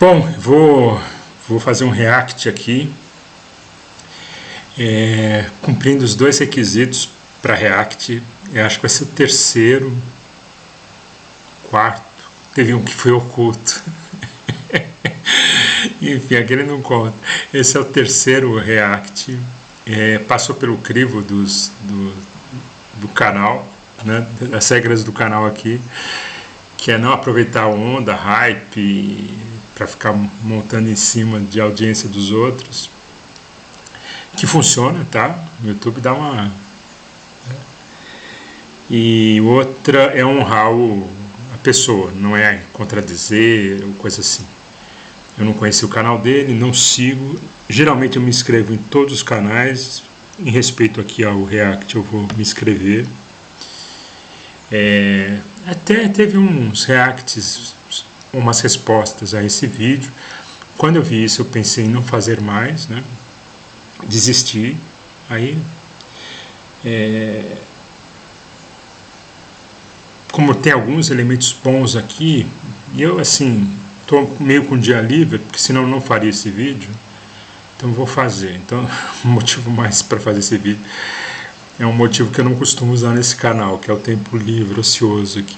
Bom, vou fazer um react aqui, cumprindo os dois requisitos para react. Eu acho que vai ser o terceiro, quarto, teve um que foi oculto. Enfim, aquele não conta. Esse é o terceiro react. Passou pelo crivo do canal, né, das regras do canal aqui, que é não aproveitar a onda, hype, para ficar montando em cima de audiência dos outros, que funciona, tá? O YouTube dá uma... E outra é honrar a pessoa, não é contradizer ou coisa assim. Eu não conheci o canal dele, não sigo. Geralmente eu me inscrevo em todos os canais. Em respeito aqui ao react, eu vou me inscrever. Até teve uns reacts, umas respostas a esse vídeo. Quando eu vi isso, eu pensei em não fazer mais, né? Desisti. Aí, como tem alguns elementos bons aqui, e eu, assim, estou meio com dia livre, porque senão eu não faria esse vídeo. Então vou fazer. Então, o motivo mais para fazer esse vídeo é um motivo que eu não costumo usar nesse canal, que é o tempo livre, ocioso aqui.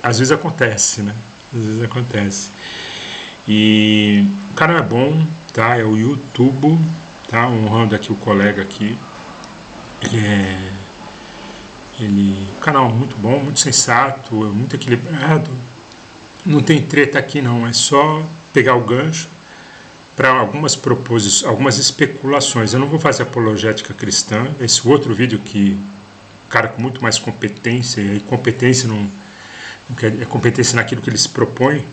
Às vezes acontece, né? Às vezes acontece. E o canal é bom, tá? É o YouTube, tá? Honrando aqui o colega aqui. O canal é muito bom, muito sensato, muito equilibrado. Não tem treta aqui não, é só pegar o gancho para algumas proposições, algumas especulações. Eu não vou fazer apologética cristã. Esse outro vídeo que cara com muito mais competência, e competência não é competência naquilo que ele se propõe,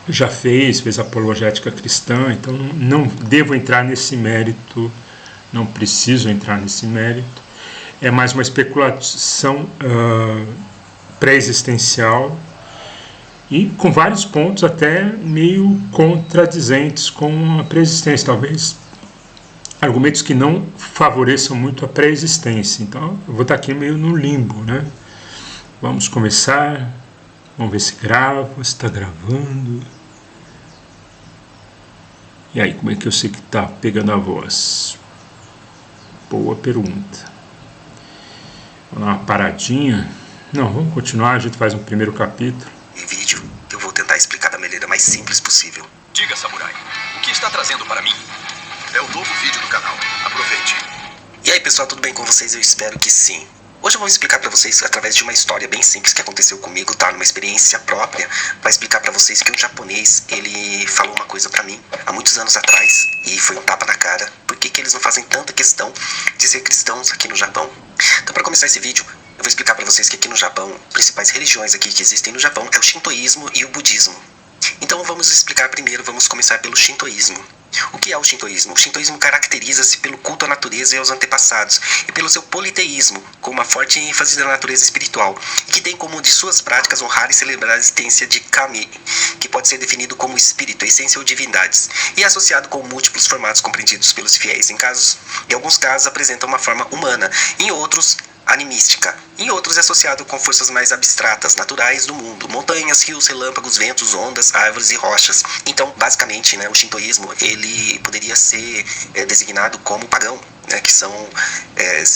já fez apologética cristã, então não devo entrar nesse mérito, não preciso entrar nesse mérito. É mais uma especulação pré-existencial, e com vários pontos até meio contradizentes com a pré-existência, talvez argumentos que não favoreçam muito a pré-existência. Então eu vou estar aqui meio no limbo, né? Vamos começar, vamos ver se grava, se está gravando. E aí, como é que eu sei que está pegando a voz? Boa pergunta. Vamos dar uma paradinha. Não, vamos continuar, a gente faz um primeiro capítulo. Em vídeo, eu vou tentar explicar da maneira mais simples possível. Diga, Samurai, o que está trazendo para mim? É o novo vídeo do canal. Aproveite. E aí, pessoal, tudo bem com vocês? Eu espero que sim. Hoje eu vou explicar para vocês, através de uma história bem simples que aconteceu comigo, tá? Numa experiência própria, para explicar para vocês que um japonês, ele falou uma coisa para mim há muitos anos atrás, e foi um tapa na cara. Por que eles não fazem tanta questão de ser cristãos aqui no Japão? Então, para começar esse vídeo, eu vou explicar para vocês que aqui no Japão, as principais religiões aqui que existem no Japão é o Shintoísmo e o Budismo. Então vamos explicar primeiro, vamos começar pelo Shintoísmo. O que é o Shintoísmo? O Shintoísmo caracteriza-se pelo culto à natureza e aos antepassados, e pelo seu politeísmo, com uma forte ênfase na natureza espiritual, e que tem como de suas práticas honrar e celebrar a existência de Kami, que pode ser definido como espírito, essência ou divindades, e é associado com múltiplos formatos compreendidos pelos fiéis. Em alguns casos apresenta uma forma humana, em outros animística. Em outros é associado com forças mais abstratas, naturais do mundo, montanhas, rios, relâmpagos, ventos, ondas, árvores e rochas. Então, basicamente, né, o Shintoísmo, ele poderia ser designado como pagão, né, que são,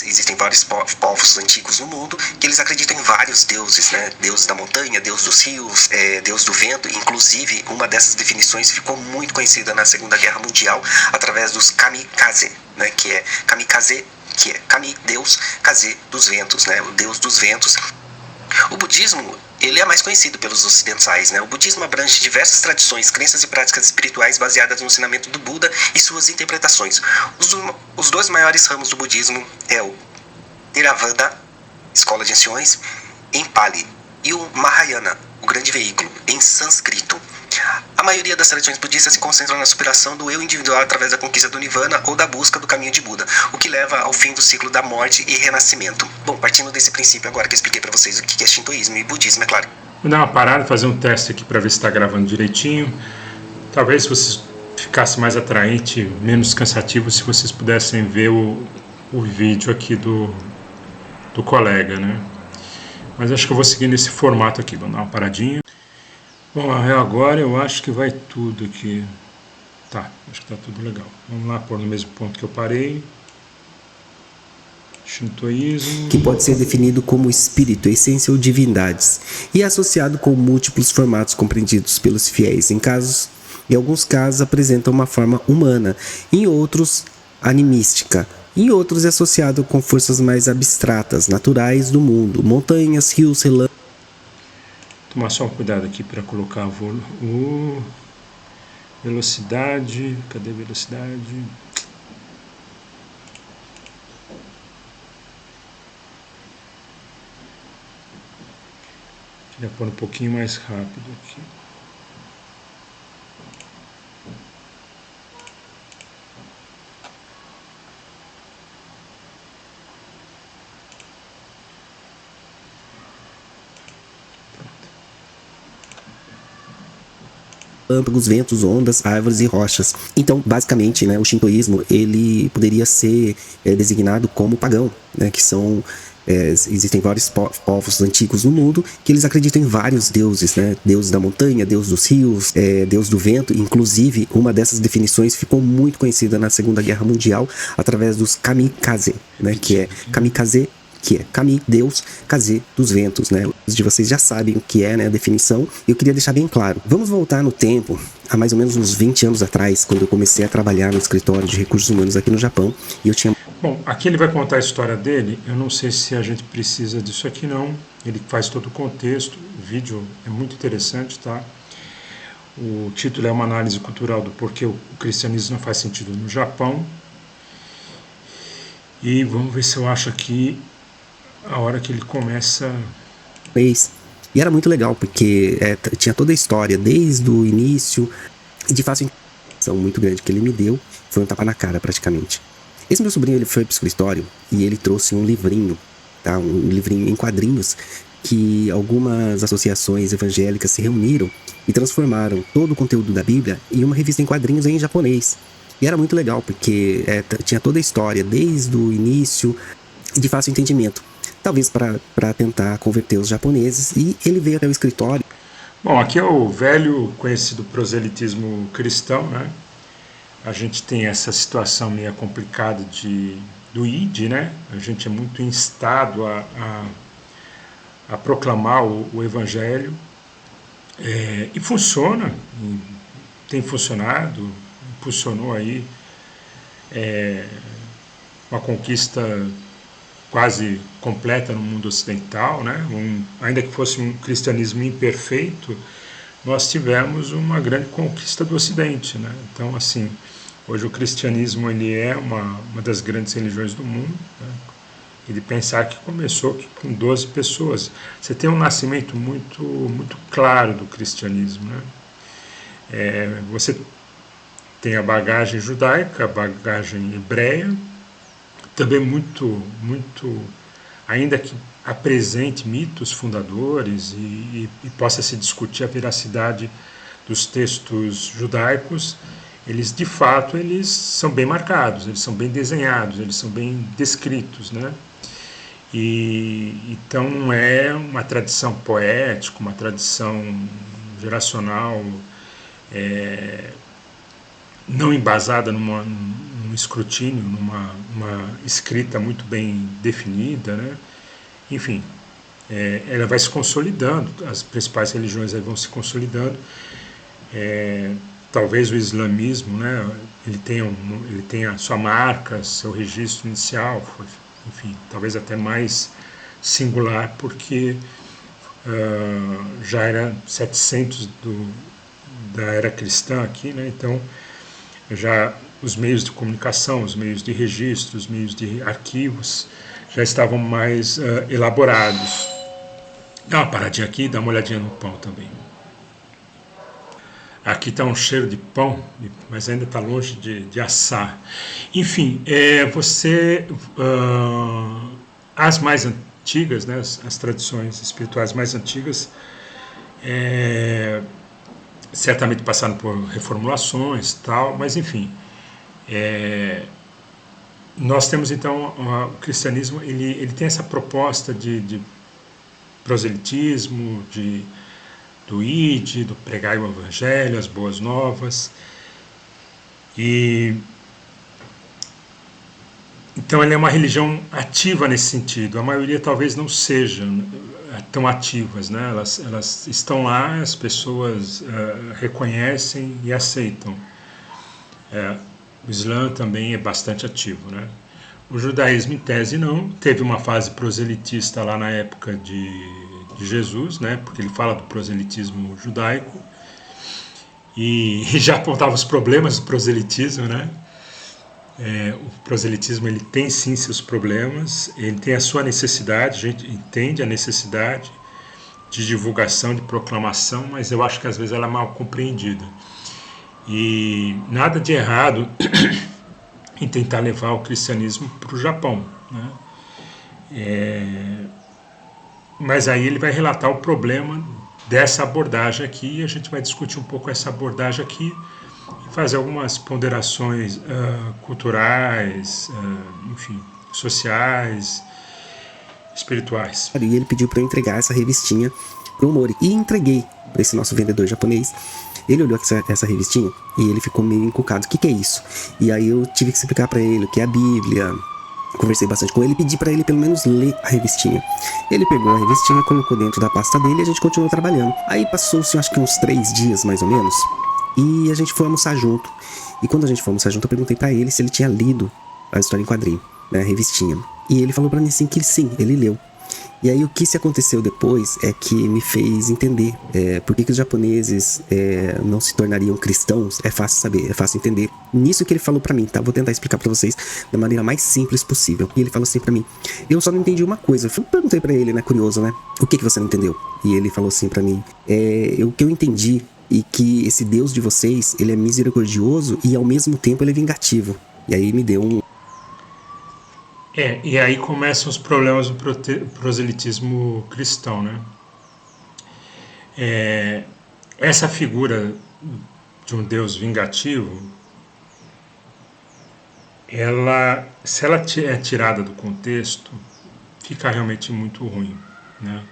existem vários povos antigos no mundo, que eles acreditam em vários deuses, né, deus da montanha, deus dos rios, deus do vento. Inclusive, uma dessas definições ficou muito conhecida na Segunda Guerra Mundial, através dos kamikaze, né, que é kamikaze, que é Kami, Deus, Kaze, dos ventos, né? O Deus dos ventos. O budismo, ele é mais conhecido pelos ocidentais, né? O budismo abrange diversas tradições, crenças e práticas espirituais baseadas no ensinamento do Buda e suas interpretações. Os dois maiores ramos do budismo é o Theravada, escola de anciões, em Pali, e o Mahayana, o grande veículo, em sânscrito. A maioria das tradições budistas se concentram na superação do eu individual através da conquista do Nirvana ou da busca do caminho de Buda, o que leva ao fim do ciclo da morte e renascimento. Bom, partindo desse princípio agora que eu expliquei para vocês o que é Shintoísmo e Budismo, é claro. Vou dar uma parada, fazer um teste aqui para ver se está gravando direitinho. Talvez vocês ficasse mais atraente, menos cansativo, se vocês pudessem ver o vídeo aqui do colega, né? Mas acho que eu vou seguir nesse formato aqui. Vamos dar uma paradinha. Bom, agora eu acho que vai tudo aqui. Tá, acho que tá tudo legal. Vamos lá pôr no mesmo ponto que eu parei. Shintoísmo. Que pode ser definido como espírito, essência ou divindades, e é associado com múltiplos formatos compreendidos pelos fiéis. Em alguns casos apresenta uma forma humana, em outros animística. Em outros é associado com forças mais abstratas, naturais do mundo, montanhas, rios, relâmpagos. Tomar só um cuidado aqui para colocar o velocidade. Cadê a velocidade? Queria pôr um pouquinho mais rápido aqui. Relâmpagos, ventos, ondas, árvores e rochas. Então, basicamente, né, o shintoísmo ele poderia ser designado como pagão, né, que são existem vários povos antigos no mundo que eles acreditam em vários deuses, né, deus da montanha, deus dos rios, deus do vento. Inclusive, uma dessas definições ficou muito conhecida na Segunda Guerra Mundial através dos kamikaze, né, que é kamikaze, que é Kami, Deus, Kaze, dos ventos, né? Os de vocês já sabem o que é, né, a definição. Eu queria deixar bem claro. Vamos voltar no tempo, há mais ou menos uns 20 anos atrás, quando eu comecei a trabalhar no escritório de recursos humanos aqui no Japão, e eu tinha... Bom, aqui ele vai contar a história dele. Eu não sei se a gente precisa disso aqui não. Ele faz todo o contexto. O vídeo é muito interessante, tá? O título é uma análise cultural do porquê o cristianismo não faz sentido no Japão. E vamos ver se eu acho aqui a hora que ele começa. E era muito legal, porque tinha toda a história, desde o início, e de fácil impressão muito grande que ele me deu, foi um tapa na cara praticamente. Esse meu sobrinho, ele foi pro escritório e ele trouxe um livrinho, tá? Um livrinho em quadrinhos, que algumas associações evangélicas se reuniram e transformaram todo o conteúdo da Bíblia em uma revista em quadrinhos em japonês. E era muito legal, porque tinha toda a história, desde o início, de fácil entendimento. Talvez para tentar converter os japoneses, e ele veio até o escritório. Bom, aqui é o velho conhecido proselitismo cristão, né? A gente tem essa situação meio complicada do ID, né? A gente é muito instado a proclamar o evangelho, e funciona, tem funcionado, impulsionou aí uma conquista quase completa no mundo ocidental, né? Ainda que fosse um cristianismo imperfeito, nós tivemos uma grande conquista do Ocidente, né? Então, assim, hoje o cristianismo ele é uma das grandes religiões do mundo, né? E de pensar que começou com 12 pessoas. Você tem um nascimento muito, muito claro do cristianismo, né? Você tem a bagagem judaica, a bagagem hebreia, também muito, ainda que apresente mitos fundadores e possa se discutir a veracidade dos textos judaicos, eles de fato eles são bem marcados, eles são bem desenhados, eles são bem descritos, né? E então não é uma tradição poética, uma tradição geracional não embasada num escrutínio, numa escrita muito bem definida, né? Enfim, ela vai se consolidando, as principais religiões aí vão se consolidando. Talvez o islamismo, né, ele tenha a sua marca, seu registro inicial, enfim, talvez até mais singular, porque já era 700 da era cristã aqui, né? Então já os meios de comunicação, os meios de registro, os meios de arquivos já estavam mais elaborados. Dá uma paradinha aqui e dá uma olhadinha no pão também. Aqui está um cheiro de pão, mas ainda está longe de assar. Enfim, as mais antigas, né, as tradições espirituais mais antigas, certamente passaram por reformulações e tal, mas enfim, nós temos então o cristianismo, ele tem essa proposta de proselitismo, de do ide, do pregar o evangelho, as boas novas. E então ela é uma religião ativa nesse sentido. A maioria talvez não sejam tão ativas, né? Elas estão lá, as pessoas reconhecem e aceitam. O Islã também é bastante ativo, né? O judaísmo, em tese, não. Teve uma fase proselitista lá na época de Jesus, né? Porque ele fala do proselitismo judaico e já apontava os problemas do proselitismo, né? O proselitismo, ele tem sim seus problemas, ele tem a sua necessidade, a gente entende a necessidade de divulgação, de proclamação, mas eu acho que às vezes ela é mal compreendida. E nada de errado em tentar levar o cristianismo para o Japão, né? Mas aí ele vai relatar o problema dessa abordagem aqui, e a gente vai discutir um pouco essa abordagem aqui, fazer algumas ponderações culturais, enfim, sociais, espirituais. E ele pediu para eu entregar essa revistinha pro Mori. E entreguei para esse nosso vendedor japonês. Ele olhou essa revistinha e ele ficou meio encucado. O que é isso? E aí eu tive que explicar para ele o que é a Bíblia. Conversei bastante com ele e pedi para ele pelo menos ler a revistinha. Ele pegou a revistinha, colocou dentro da pasta dele e a gente continuou trabalhando. Aí passou-se, acho que uns 3 dias mais ou menos. E a gente foi almoçar junto. E quando a gente foi almoçar junto, eu perguntei pra ele se ele tinha lido a história em quadrinho, né, a revistinha. E ele falou pra mim assim que sim, ele leu. E aí o que se aconteceu depois é que me fez entender por que os japoneses não se tornariam cristãos. É fácil saber, é fácil entender. Nisso que ele falou pra mim, tá? Vou tentar explicar pra vocês da maneira mais simples possível. E ele falou assim pra mim, eu só não entendi uma coisa. Eu perguntei pra ele, né, curioso, né? O que você não entendeu? E ele falou assim pra mim, o que eu entendi e que esse Deus de vocês, ele é misericordioso e ao mesmo tempo ele é vingativo. E aí me deu um... E aí começam os problemas do proselitismo cristão, né? Essa figura de um Deus vingativo, se ela é tirada do contexto, fica realmente muito ruim, né?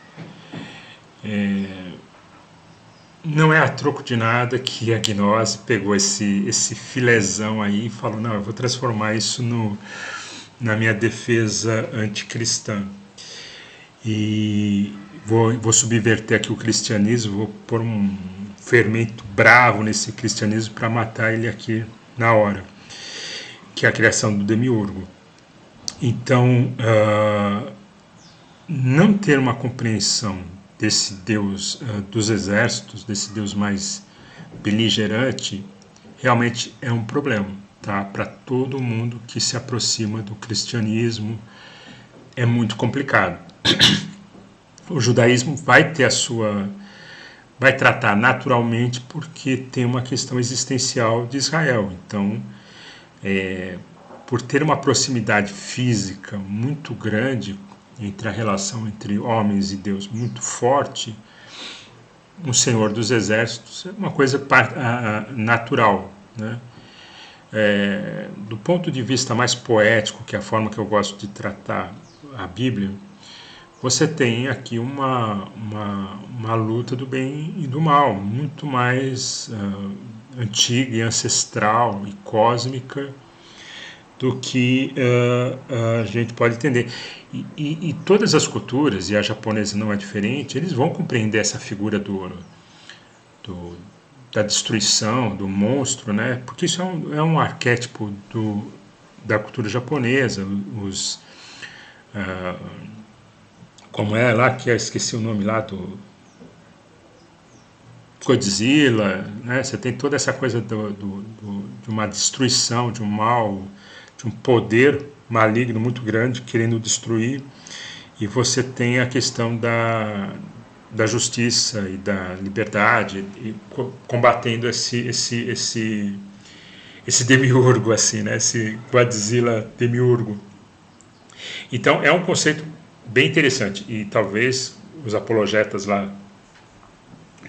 Não é a troco de nada que a gnose pegou esse filézão aí e falou, não, eu vou transformar isso na minha defesa anticristã. E vou subverter aqui o cristianismo, vou pôr um fermento bravo nesse cristianismo para matar ele aqui na hora, que é a criação do demiurgo. Então, não ter uma compreensão desse Deus dos exércitos, desse Deus mais beligerante, realmente é um problema, tá? Para todo mundo que se aproxima do cristianismo, é muito complicado. O judaísmo vai tratar naturalmente porque tem uma questão existencial de Israel. Então, por ter uma proximidade física muito grande entre a relação entre homens e Deus muito forte, um Senhor dos Exércitos é uma coisa natural, né? Do ponto de vista mais poético, que é a forma que eu gosto de tratar a Bíblia, você tem aqui uma luta do bem e do mal, muito mais antiga e ancestral e cósmica do que a gente pode entender. E todas as culturas, e a japonesa não é diferente, eles vão compreender essa figura da destruição, do monstro, né? Porque isso é um arquétipo da cultura japonesa. Como é lá, que eu esqueci o nome lá do Godzilla, né? Você tem toda essa coisa de uma destruição, de um mal, de um poder maligno muito grande querendo destruir, e você tem a questão da justiça e da liberdade e combatendo esse demiurgo, assim, né? Esse Godzilla demiurgo. Então é um conceito bem interessante, e talvez os apologetas lá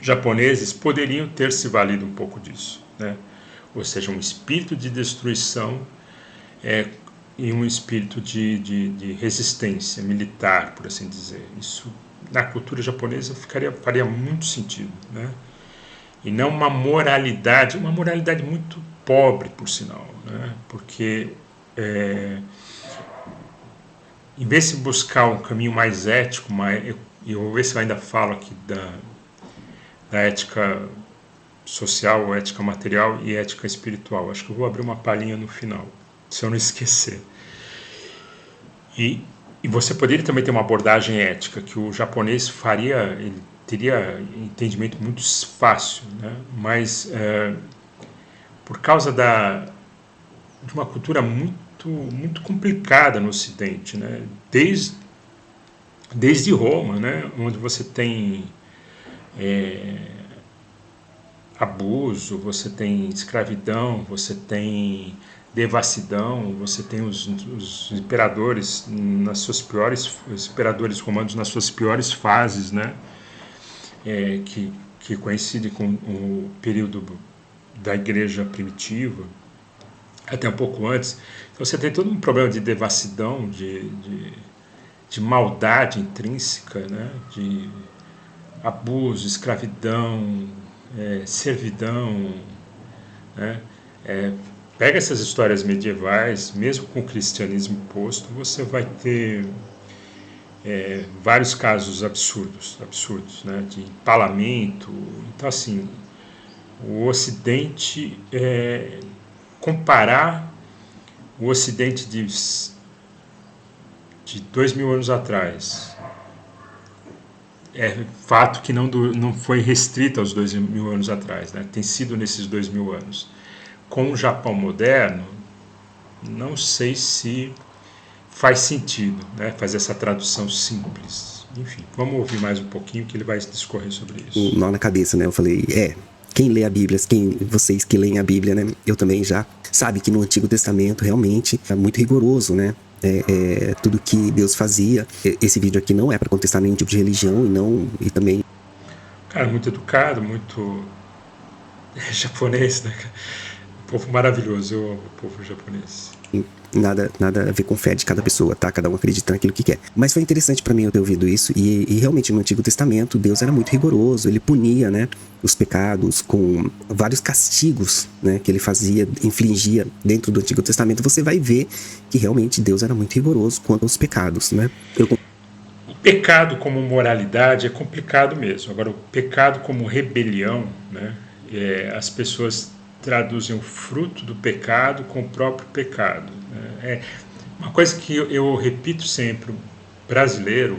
japoneses poderiam ter se valido um pouco disso, né? Ou seja, um espírito de destruição e um espírito de resistência militar, por assim dizer. Isso na cultura japonesa faria muito sentido, né? E não uma moralidade muito pobre, por sinal, né? Porque em vez de buscar um caminho mais ético, eu vou ver se eu ainda falo aqui da ética social, ética material e ética espiritual. Acho que eu vou abrir uma palhinha no final, se eu não esquecer. E você poderia também ter uma abordagem ética, que o japonês ele teria entendimento muito fácil, né? Mas por causa de uma cultura muito complicada no Ocidente, né? Desde Roma, né? Onde você tem abuso, você tem escravidão, você tem devassidão, você tem os imperadores os imperadores romanos nas suas piores fases, né? Que coincide com o período da igreja primitiva, até um pouco antes. Então você tem todo um problema de devassidão, de maldade intrínseca, né? De abuso, escravidão, servidão, né? Pega essas histórias medievais, mesmo com o cristianismo posto, você vai ter vários casos absurdos, né? De empalamento. Então, assim, o Ocidente, comparar o Ocidente de 2000 anos atrás, é fato que não foi restrito aos 2000 anos atrás, né? Tem sido nesses 2000 anos. Com o Japão moderno, não sei se faz sentido, né, fazer essa tradução simples. Enfim, vamos ouvir mais um pouquinho que ele vai discorrer sobre isso. Um nó na cabeça, né? Eu falei, quem lê a Bíblia, vocês que leem a Bíblia, né? Eu também já sabe que no Antigo Testamento realmente é muito rigoroso, né? Tudo que Deus fazia. Esse vídeo aqui não é para contestar nenhum tipo de religião e também... Cara, muito educado, muito japonês, né? Povo maravilhoso, eu amo o povo japonês. Nada a ver com fé de cada pessoa, tá? Cada um acredita naquilo que quer. Mas foi interessante pra mim eu ter ouvido isso. E realmente no Antigo Testamento Deus era muito rigoroso. Ele punia, né, os pecados com vários castigos, né, que ele infligia dentro do Antigo Testamento. Você vai ver que realmente Deus era muito rigoroso quanto aos pecados, né? O pecado como moralidade é complicado mesmo. Agora, o pecado como rebelião, né, as pessoas traduzem o fruto do pecado com o próprio pecado. É uma coisa que eu repito sempre: o brasileiro,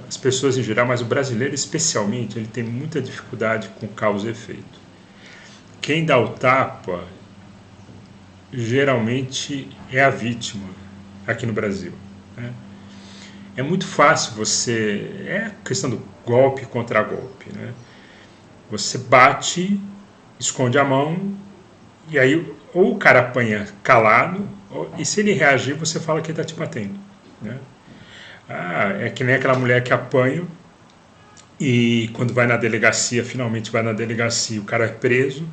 as pessoas em geral, mas o brasileiro especialmente, ele tem muita dificuldade com causa e efeito. Quem dá o tapa geralmente é a vítima aqui no Brasil, né? É muito fácil é a questão do golpe contra golpe, né? Você bate, esconde a mão, e aí ou o cara apanha calado, e se ele reagir, você fala que ele está te batendo, né? É que nem aquela mulher que apanha e quando vai na delegacia, finalmente vai na delegacia, o cara é preso,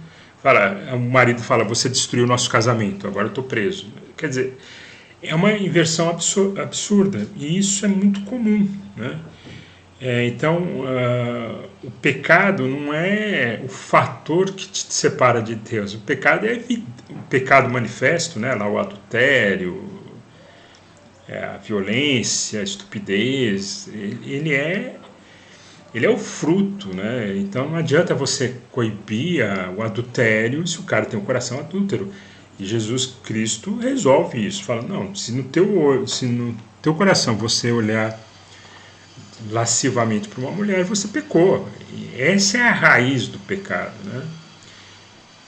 o marido fala: você destruiu o nosso casamento, agora eu estou preso. Quer dizer, é uma inversão absurda, e isso é muito comum, né? Então, o pecado não é o fator que te separa de Deus. O pecado é o pecado manifesto, né? Lá o adultério, a violência, a estupidez. Ele é o fruto, né? Então não adianta você coibir o adultério se o cara tem um coração adúltero. E Jesus Cristo resolve isso. Fala: não, se no teu coração você olhar lascivamente para uma mulher, você pecou. E essa é a raiz do pecado, né?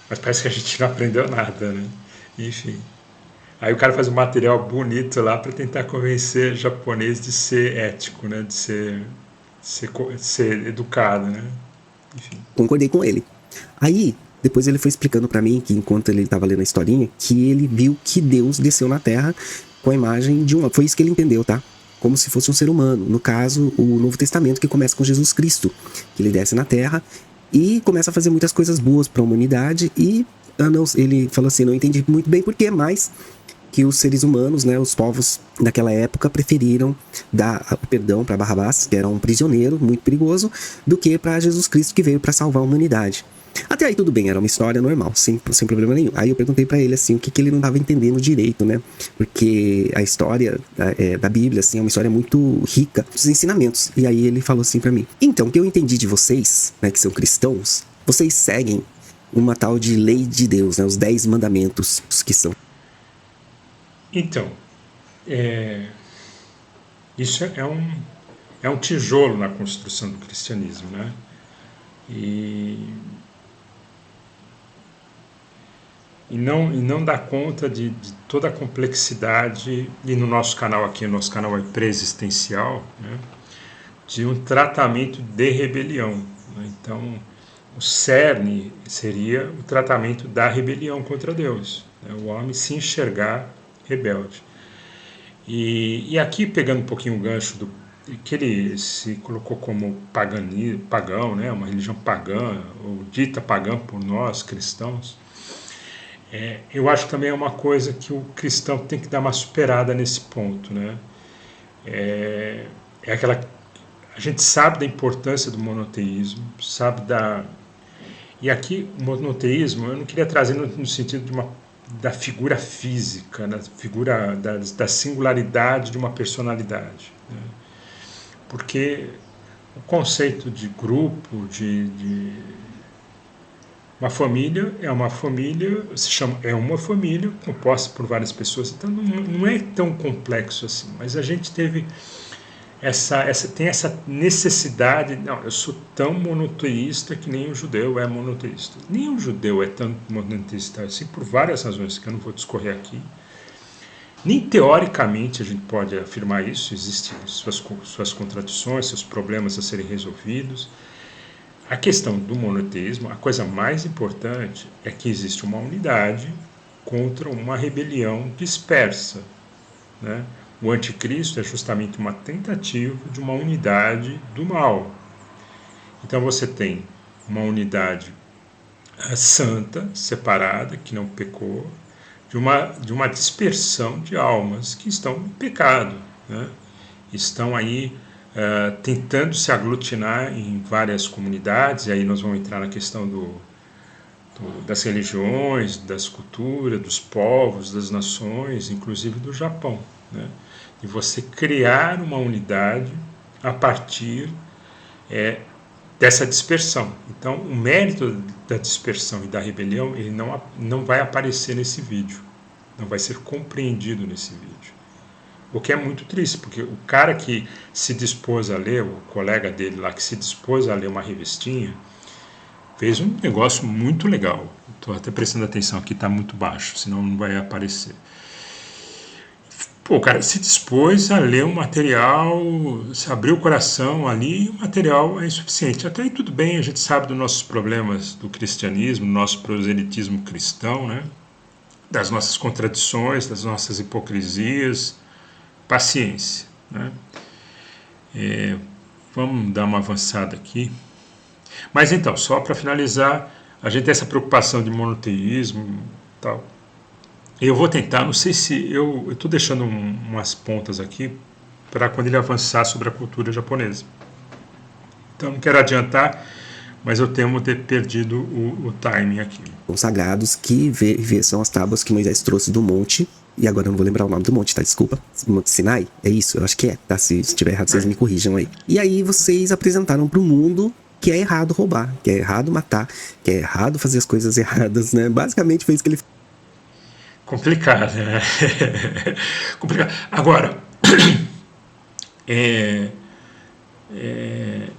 Mas parece que a gente não aprendeu nada, né? Enfim. Aí o cara faz um material bonito lá para tentar convencer o japonês de ser ético, né? De ser educado, né? Enfim. Concordei com ele. Aí, depois ele foi explicando para mim que enquanto ele estava lendo a historinha, que ele viu que Deus desceu na Terra com a imagem de foi isso que ele entendeu, tá? Como se fosse um ser humano. No caso, o Novo Testamento, que começa com Jesus Cristo, que ele desce na Terra e começa a fazer muitas coisas boas para a humanidade. E ele falou assim: não entendi muito bem porquê, mas que os seres humanos, né, os povos daquela época preferiram dar o perdão para Barrabás, que era um prisioneiro muito perigoso, do que para Jesus Cristo, que veio para salvar a humanidade. Até aí tudo bem, era uma história normal, sem problema nenhum. Aí eu perguntei pra ele assim, o que ele não estava entendendo direito, né? Porque a história da Bíblia, assim, é uma história muito rica dos ensinamentos. E aí ele falou assim pra mim: então, o que eu entendi de vocês, né, que são cristãos, vocês seguem uma tal de lei de Deus, né? Os 10 mandamentos, os que são. Então, isso é um tijolo na construção do cristianismo, né? E não dá conta de toda a complexidade, e no nosso canal aqui, o nosso canal é pré-existencial, né, de um tratamento de rebelião, né? Então, o cerne seria o tratamento da rebelião contra Deus, né? O homem se enxergar rebelde. E aqui, pegando um pouquinho o gancho que ele se colocou como pagão, né, uma religião pagã, ou dita pagã por nós, cristãos, eu acho que também é uma coisa que o cristão tem que dar uma superada nesse ponto, né? A gente sabe da importância do monoteísmo, e aqui o monoteísmo eu não queria trazer no sentido da figura física, da figura da singularidade de uma personalidade, né? Porque o conceito de grupo, de uma família é uma família, é uma família composta por várias pessoas, então não é tão complexo assim, mas a gente teve tem essa necessidade. Não, eu sou tão monoteísta que nem o judeu é monoteísta. Nem o judeu é tão monoteísta assim, por várias razões que eu não vou discorrer aqui. Nem teoricamente a gente pode afirmar isso, existem suas contradições, seus problemas a serem resolvidos. A questão do monoteísmo, a coisa mais importante é que existe uma unidade contra uma rebelião dispersa, né? O anticristo é justamente uma tentativa de uma unidade do mal. Então você tem uma unidade santa, separada, que não pecou, de uma dispersão de almas que estão em pecado, né? Estão aí tentando se aglutinar em várias comunidades, e aí nós vamos entrar na questão das religiões, das culturas, dos povos, das nações, inclusive do Japão, né? E você criar uma unidade a partir dessa dispersão. Então, o mérito da dispersão e da rebelião, ele não vai aparecer nesse vídeo, não vai ser compreendido nesse vídeo. O que é muito triste, porque o cara que se dispôs a ler, o colega dele lá que se dispôs a ler uma revistinha, fez um negócio muito legal. Estou até prestando atenção aqui, está muito baixo, senão não vai aparecer. Pô, o cara se dispôs a ler um material, se abriu o coração ali, e o material é insuficiente. Até aí tudo bem, a gente sabe dos nossos problemas do cristianismo, do nosso proselitismo cristão, né? Das nossas contradições, das nossas hipocrisias. Paciência, né? Vamos dar uma avançada aqui. Mas então, só para finalizar, a gente tem essa preocupação de monoteísmo e tal. Eu vou tentar, não sei se eu estou deixando umas pontas aqui para quando ele avançar sobre a cultura japonesa. Então não quero adiantar, mas eu temo ter perdido o timing aqui. Os sagrados que são as tábuas que Moisés trouxe do monte. E agora eu não vou lembrar o nome do monte, tá? Desculpa. Monte Sinai? É isso? Eu acho que é, tá? Se estiver errado, vocês me corrijam aí. E aí vocês apresentaram pro mundo que é errado roubar, que é errado matar, que é errado fazer as coisas erradas, né? Basicamente foi isso que ele... Complicado, né? Complicado. Agora,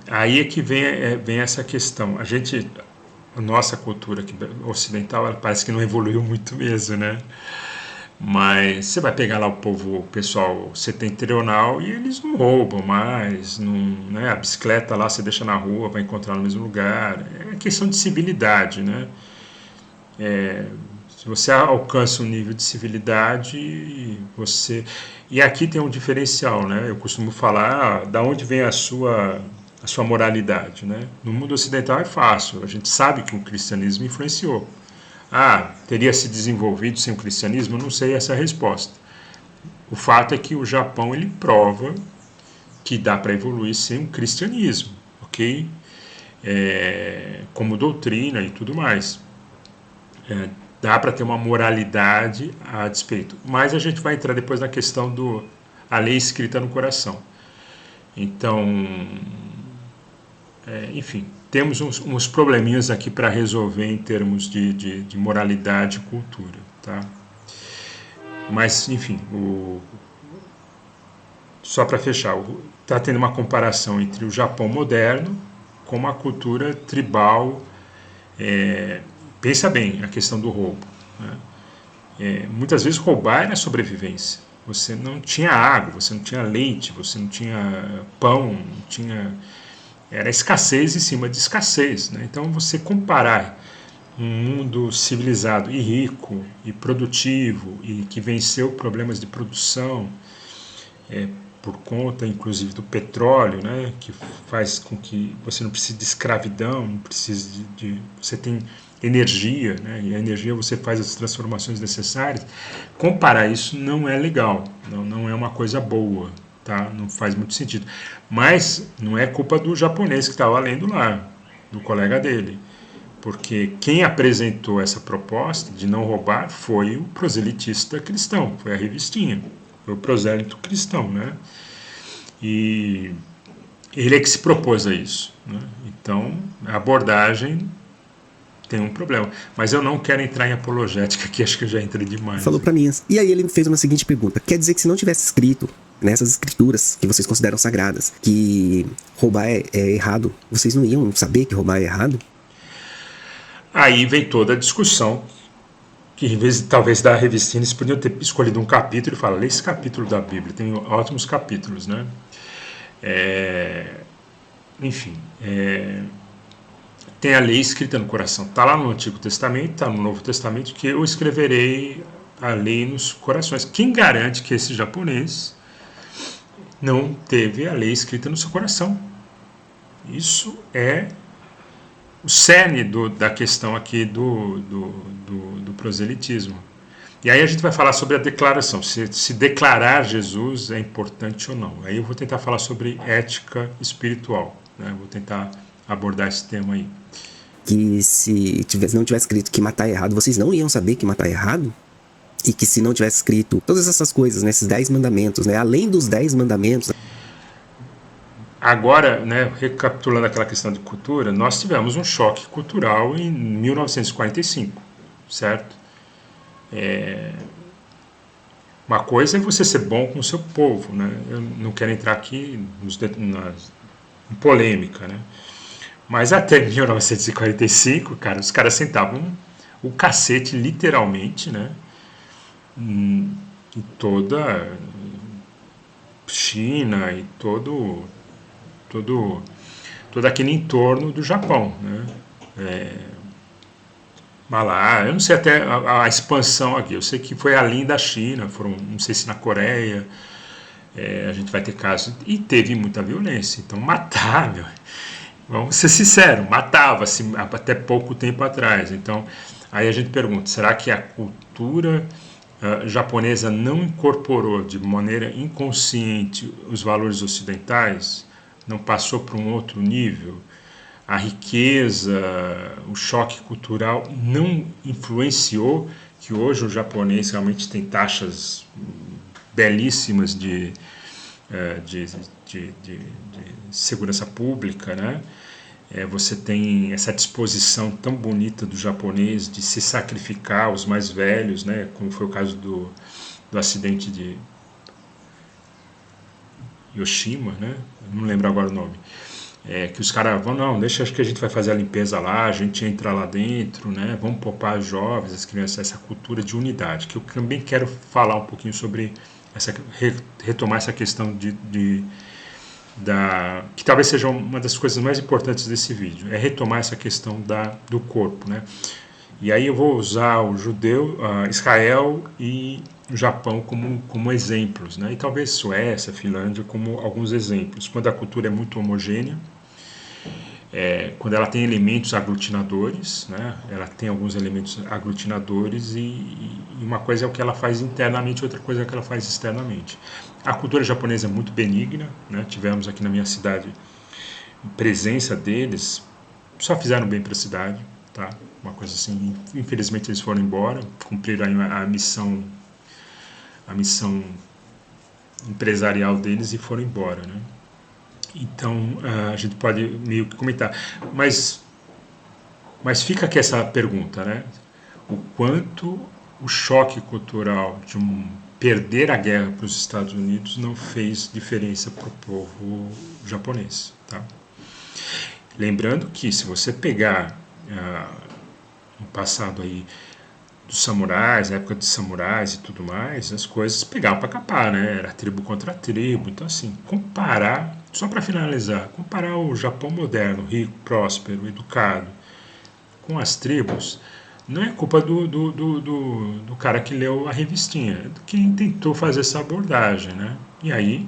aí é que vem essa questão. A nossa cultura aqui ocidental, ela parece que não evoluiu muito mesmo, né? Mas você vai pegar lá o pessoal setentrional e eles não roubam mais, né? A bicicleta lá você deixa na rua, vai encontrar no mesmo lugar. É questão de civilidade, né? Se você alcança um nível de civilidade, E aqui tem um diferencial, né? Eu costumo falar, da onde vem a sua moralidade, né? No mundo ocidental é fácil, a gente sabe que o cristianismo influenciou. teria se desenvolvido sem o cristianismo? Eu não sei essa resposta. O fato é que o Japão ele prova que dá para evoluir sem o cristianismo, ok? Como doutrina e tudo mais. Dá para ter uma moralidade a despeito. Mas a gente vai entrar depois na questão a lei escrita no coração. Então, enfim, temos uns probleminhas aqui para resolver em termos de moralidade e cultura, tá? Mas, enfim, só para fechar, está tendo uma comparação entre o Japão moderno com uma cultura tribal. Pensa bem a questão do roubo, né? Muitas vezes roubar era sobrevivência. Você não tinha água, você não tinha leite, você não tinha pão, era escassez em cima de escassez, né? Então você comparar um mundo civilizado e rico e produtivo e que venceu problemas de produção por conta inclusive do petróleo, né, que faz com que você não precise de escravidão, não precise você tem energia, né, e a energia você faz as transformações necessárias. Comparar isso não é legal, não é uma coisa boa, tá? Não faz muito sentido. Mas não é culpa do japonês que estava lendo lá, do colega dele. Porque quem apresentou essa proposta de não roubar foi o proselitista cristão, foi a revistinha, foi o prosélito cristão, né? E ele é que se propôs a isso, né? Então, a abordagem tem um problema. Mas eu não quero entrar em apologética, que acho que eu já entrei demais. Falou pra mim. E aí ele fez uma seguinte pergunta. Quer dizer que se não tivesse escrito nessas escrituras que vocês consideram sagradas, que roubar é errado, vocês não iam saber que roubar é errado? Aí vem toda a discussão, que em vez de talvez da revistinha, eles podiam ter escolhido um capítulo e falar, lê esse capítulo da Bíblia, tem ótimos capítulos, né? Enfim, tem a lei escrita no coração, está lá no Antigo Testamento, está no Novo Testamento, que eu escreverei a lei nos corações. Quem garante que esse japonês não teve a lei escrita no seu coração? Isso é o cerne da questão aqui do proselitismo. E aí a gente vai falar sobre a declaração, se declarar Jesus é importante ou não. Aí eu vou tentar falar sobre ética espiritual, né? Vou tentar abordar esse tema aí. Que se não tivesse escrito que matar é errado, vocês não iam saber que matar é errado? E que se não tivesse escrito todas essas coisas, né, esses 10 mandamentos, né, além dos 10 mandamentos... Agora, né, recapitulando aquela questão de cultura, nós tivemos um choque cultural em 1945, certo? Uma coisa é você ser bom com o seu povo, né? Eu não quero entrar aqui em polêmica, né? Mas até 1945, cara, os caras sentavam o cacete literalmente, né? Em toda China e todo aquele entorno do Japão, né? Malá, eu não sei até a expansão aqui, eu sei que foi além da China, não sei se na Coreia, a gente vai ter casos, e teve muita violência, então matar, vamos ser sinceros, matava-se até pouco tempo atrás. Então aí a gente pergunta, será que a cultura japonesa não incorporou de maneira inconsciente os valores ocidentais? Não passou para um outro nível? A riqueza, o choque cultural não influenciou que hoje o japonês realmente tem taxas belíssimas de segurança pública, né? Você tem essa disposição tão bonita do japonês de se sacrificar aos mais velhos, né? Como foi o caso do acidente de Hiroshima, né? Não lembro agora o nome. Que os caras vão, não, deixa que a gente vai fazer a limpeza lá, a gente entra lá dentro, né? Vamos poupar os jovens, as crianças, essa cultura de unidade, que eu também quero falar um pouquinho sobre retomar essa questão que talvez seja uma das coisas mais importantes desse vídeo, é retomar essa questão do corpo, né? E aí eu vou usar o judeu, Israel e o Japão como exemplos, né? E talvez Suécia, Finlândia como alguns exemplos. Quando a cultura é muito homogênea, quando ela tem elementos aglutinadores, né? Ela tem alguns elementos aglutinadores e uma coisa é o que ela faz internamente, outra coisa é o que ela faz externamente. A cultura japonesa é muito benigna, né? Tivemos aqui na minha cidade presença deles, só fizeram bem para a cidade, tá? Uma coisa assim, infelizmente eles foram embora, cumpriram a missão empresarial deles e foram embora, né? Então a gente pode meio que comentar, mas fica aqui essa pergunta, né? O quanto o choque cultural de perder a guerra para os Estados Unidos não fez diferença para o povo japonês, tá? Lembrando que se você pegar no passado aí dos samurais, na época dos samurais e tudo mais, as coisas pegavam para capar, né? Era tribo contra tribo. Então, assim, comparar, só para finalizar, comparar o Japão moderno, rico, próspero, educado, com as tribos, não é culpa do cara que leu a revistinha, é de quem tentou fazer essa abordagem, né? E aí,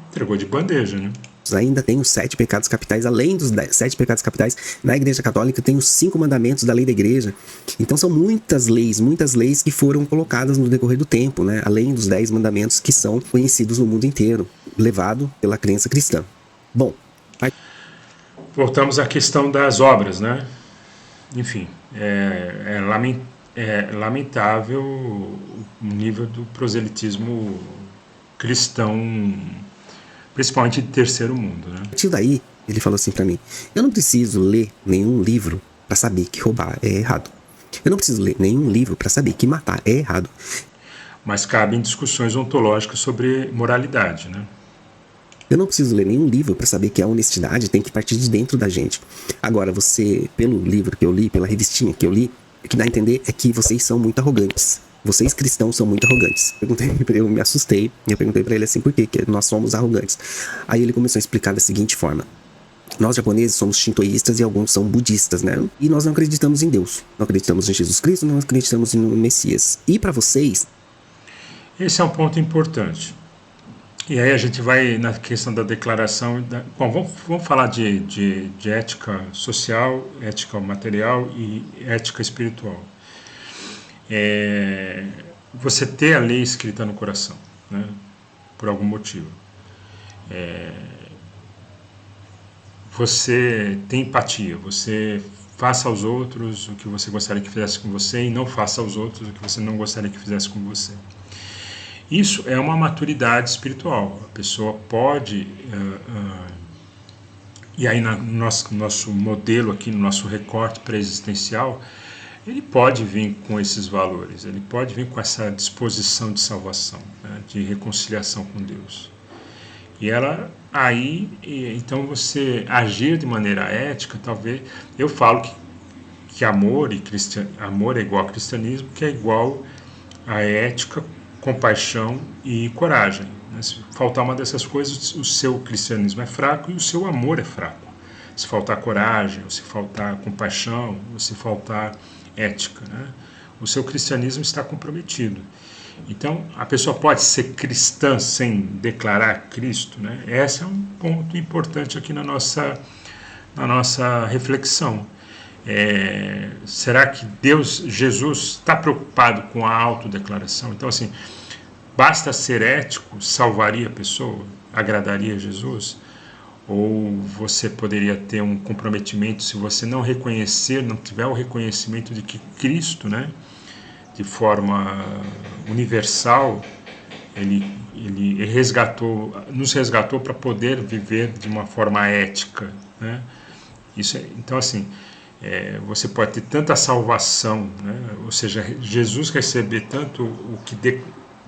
entregou de bandeja, né? Ainda tem os 7 pecados capitais, além dos 7 pecados capitais, na Igreja Católica tem os 5 mandamentos da lei da Igreja. Então são muitas leis que foram colocadas no decorrer do tempo, né? Além dos 10 mandamentos que são conhecidos no mundo inteiro, levado pela crença cristã. Bom, voltamos à questão das obras, né? Enfim, é lamentável o nível do proselitismo cristão, principalmente de terceiro mundo, né? A partir daí, ele falou assim pra mim: eu não preciso ler nenhum livro pra saber que roubar é errado. Eu não preciso ler nenhum livro pra saber que matar é errado. Mas cabem discussões ontológicas sobre moralidade, né? Eu não preciso ler nenhum livro para saber que a honestidade tem que partir de dentro da gente. Agora, você, pelo livro que eu li, pela revistinha que eu li, o que dá a entender é que vocês são muito arrogantes. Vocês cristãos são muito arrogantes. Eu me assustei e eu perguntei para ele assim, por que nós somos arrogantes? Aí ele começou a explicar da seguinte forma: nós japoneses somos shintoístas e alguns são budistas, né? E nós não acreditamos em Deus. Não acreditamos em Jesus Cristo, não acreditamos no Messias. E para vocês... Esse é um ponto importante. E aí a gente vai na questão da declaração. Bom, vamos falar de ética social, ética material e ética espiritual. Você ter a lei escrita no coração, né, por algum motivo. Você tem empatia, você faça aos outros o que você gostaria que fizesse com você e não faça aos outros o que você não gostaria que fizesse com você. Isso é uma maturidade espiritual. A pessoa pode, e aí no nosso modelo aqui, no nosso recorte pré-existencial, ele pode vir com esses valores, ele pode vir com essa disposição de salvação, né, de reconciliação com Deus. E então você agir de maneira ética, talvez, eu falo que amor é igual a cristianismo, que é igual a ética, compaixão e coragem. Se faltar uma dessas coisas, o seu cristianismo é fraco e o seu amor é fraco. Se faltar coragem, ou se faltar compaixão, ou se faltar ética, né, o seu cristianismo está comprometido. Então, a pessoa pode ser cristã sem declarar Cristo, né? Esse é um ponto importante aqui na nossa reflexão. Será que Jesus está preocupado com a autodeclaração? Então, assim, basta ser ético, salvaria a pessoa, agradaria a Jesus? Ou você poderia ter um comprometimento se você não tiver o reconhecimento de que Cristo, né, de forma universal, ele nos resgatou para poder viver de uma forma ética, né? Então, assim, você pode ter tanta salvação, né? Ou seja, Jesus receber tanto o que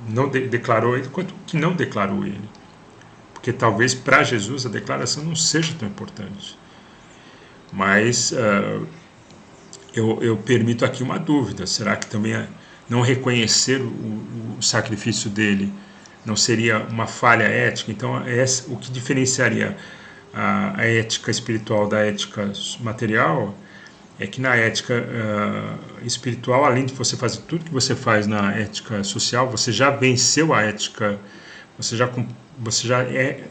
não declarou ele, quanto o que não declarou ele. Porque talvez para Jesus a declaração não seja tão importante. Mas eu permito aqui uma dúvida: será que também não reconhecer o sacrifício dele não seria uma falha ética? Então, o que diferenciaria a ética espiritual da ética material é que na ética espiritual, além de você fazer tudo que você faz na ética social, você já venceu a ética, você já é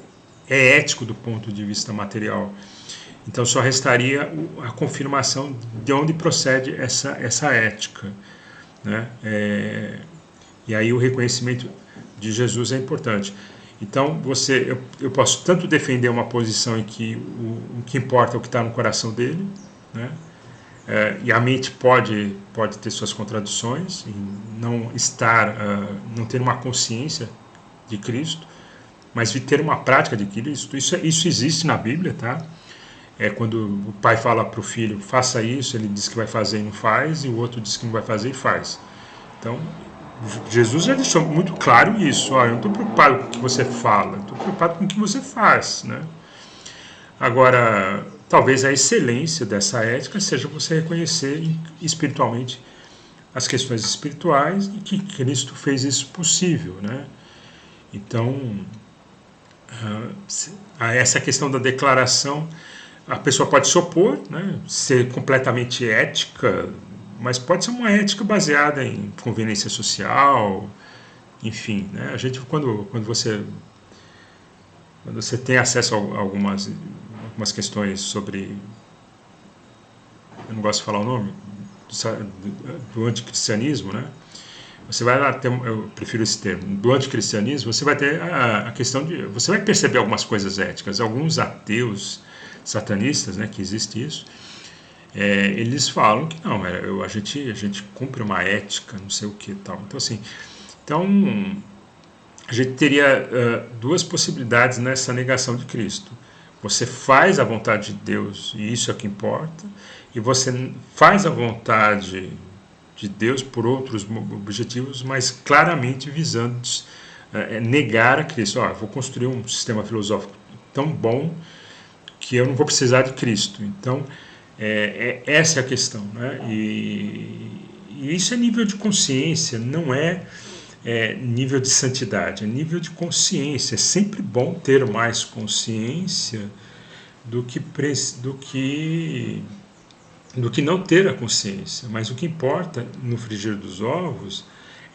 ético do ponto de vista material. Então só restaria a confirmação de onde procede essa ética, né? E aí o reconhecimento de Jesus é importante. Então eu posso tanto defender uma posição em que o que importa é o que está no coração dele, né? E a mente pode ter suas contradições, em não ter uma consciência de Cristo, mas de ter uma prática de Cristo. Isso existe na Bíblia, tá? Quando o pai fala para o filho, faça isso, ele diz que vai fazer e não faz, e o outro diz que não vai fazer e faz. Então, Jesus já deixou muito claro isso. Eu não estou preocupado com o que você fala, estou preocupado com o que você faz, né? Agora, talvez a excelência dessa ética seja você reconhecer espiritualmente as questões espirituais e que Cristo fez isso possível, né? Então, essa questão da declaração, a pessoa pode se opor, né? Ser completamente ética, mas pode ser uma ética baseada em conveniência social, enfim, né? A gente, quando você tem acesso a algumas questões sobre, eu não gosto de falar o nome, do anticristianismo, né? Você vai lá ter, eu prefiro esse termo, do anticristianismo, você vai ter a questão de, você vai perceber algumas coisas éticas. Alguns ateus satanistas, né, que existe isso, eles falam que não, a gente cumpre uma ética, não sei o que tal. Então assim, a gente teria duas possibilidades nessa negação de Cristo. Você faz a vontade de Deus e isso é o que importa, e você faz a vontade de Deus por outros objetivos, mas claramente visando negar a Cristo. Vou construir um sistema filosófico tão bom que eu não vou precisar de Cristo. Então, essa é a questão, né? E isso é nível de consciência, não é nível de santidade, é nível de consciência. É sempre bom ter mais consciência do que não ter a consciência. Mas o que importa no frigir dos ovos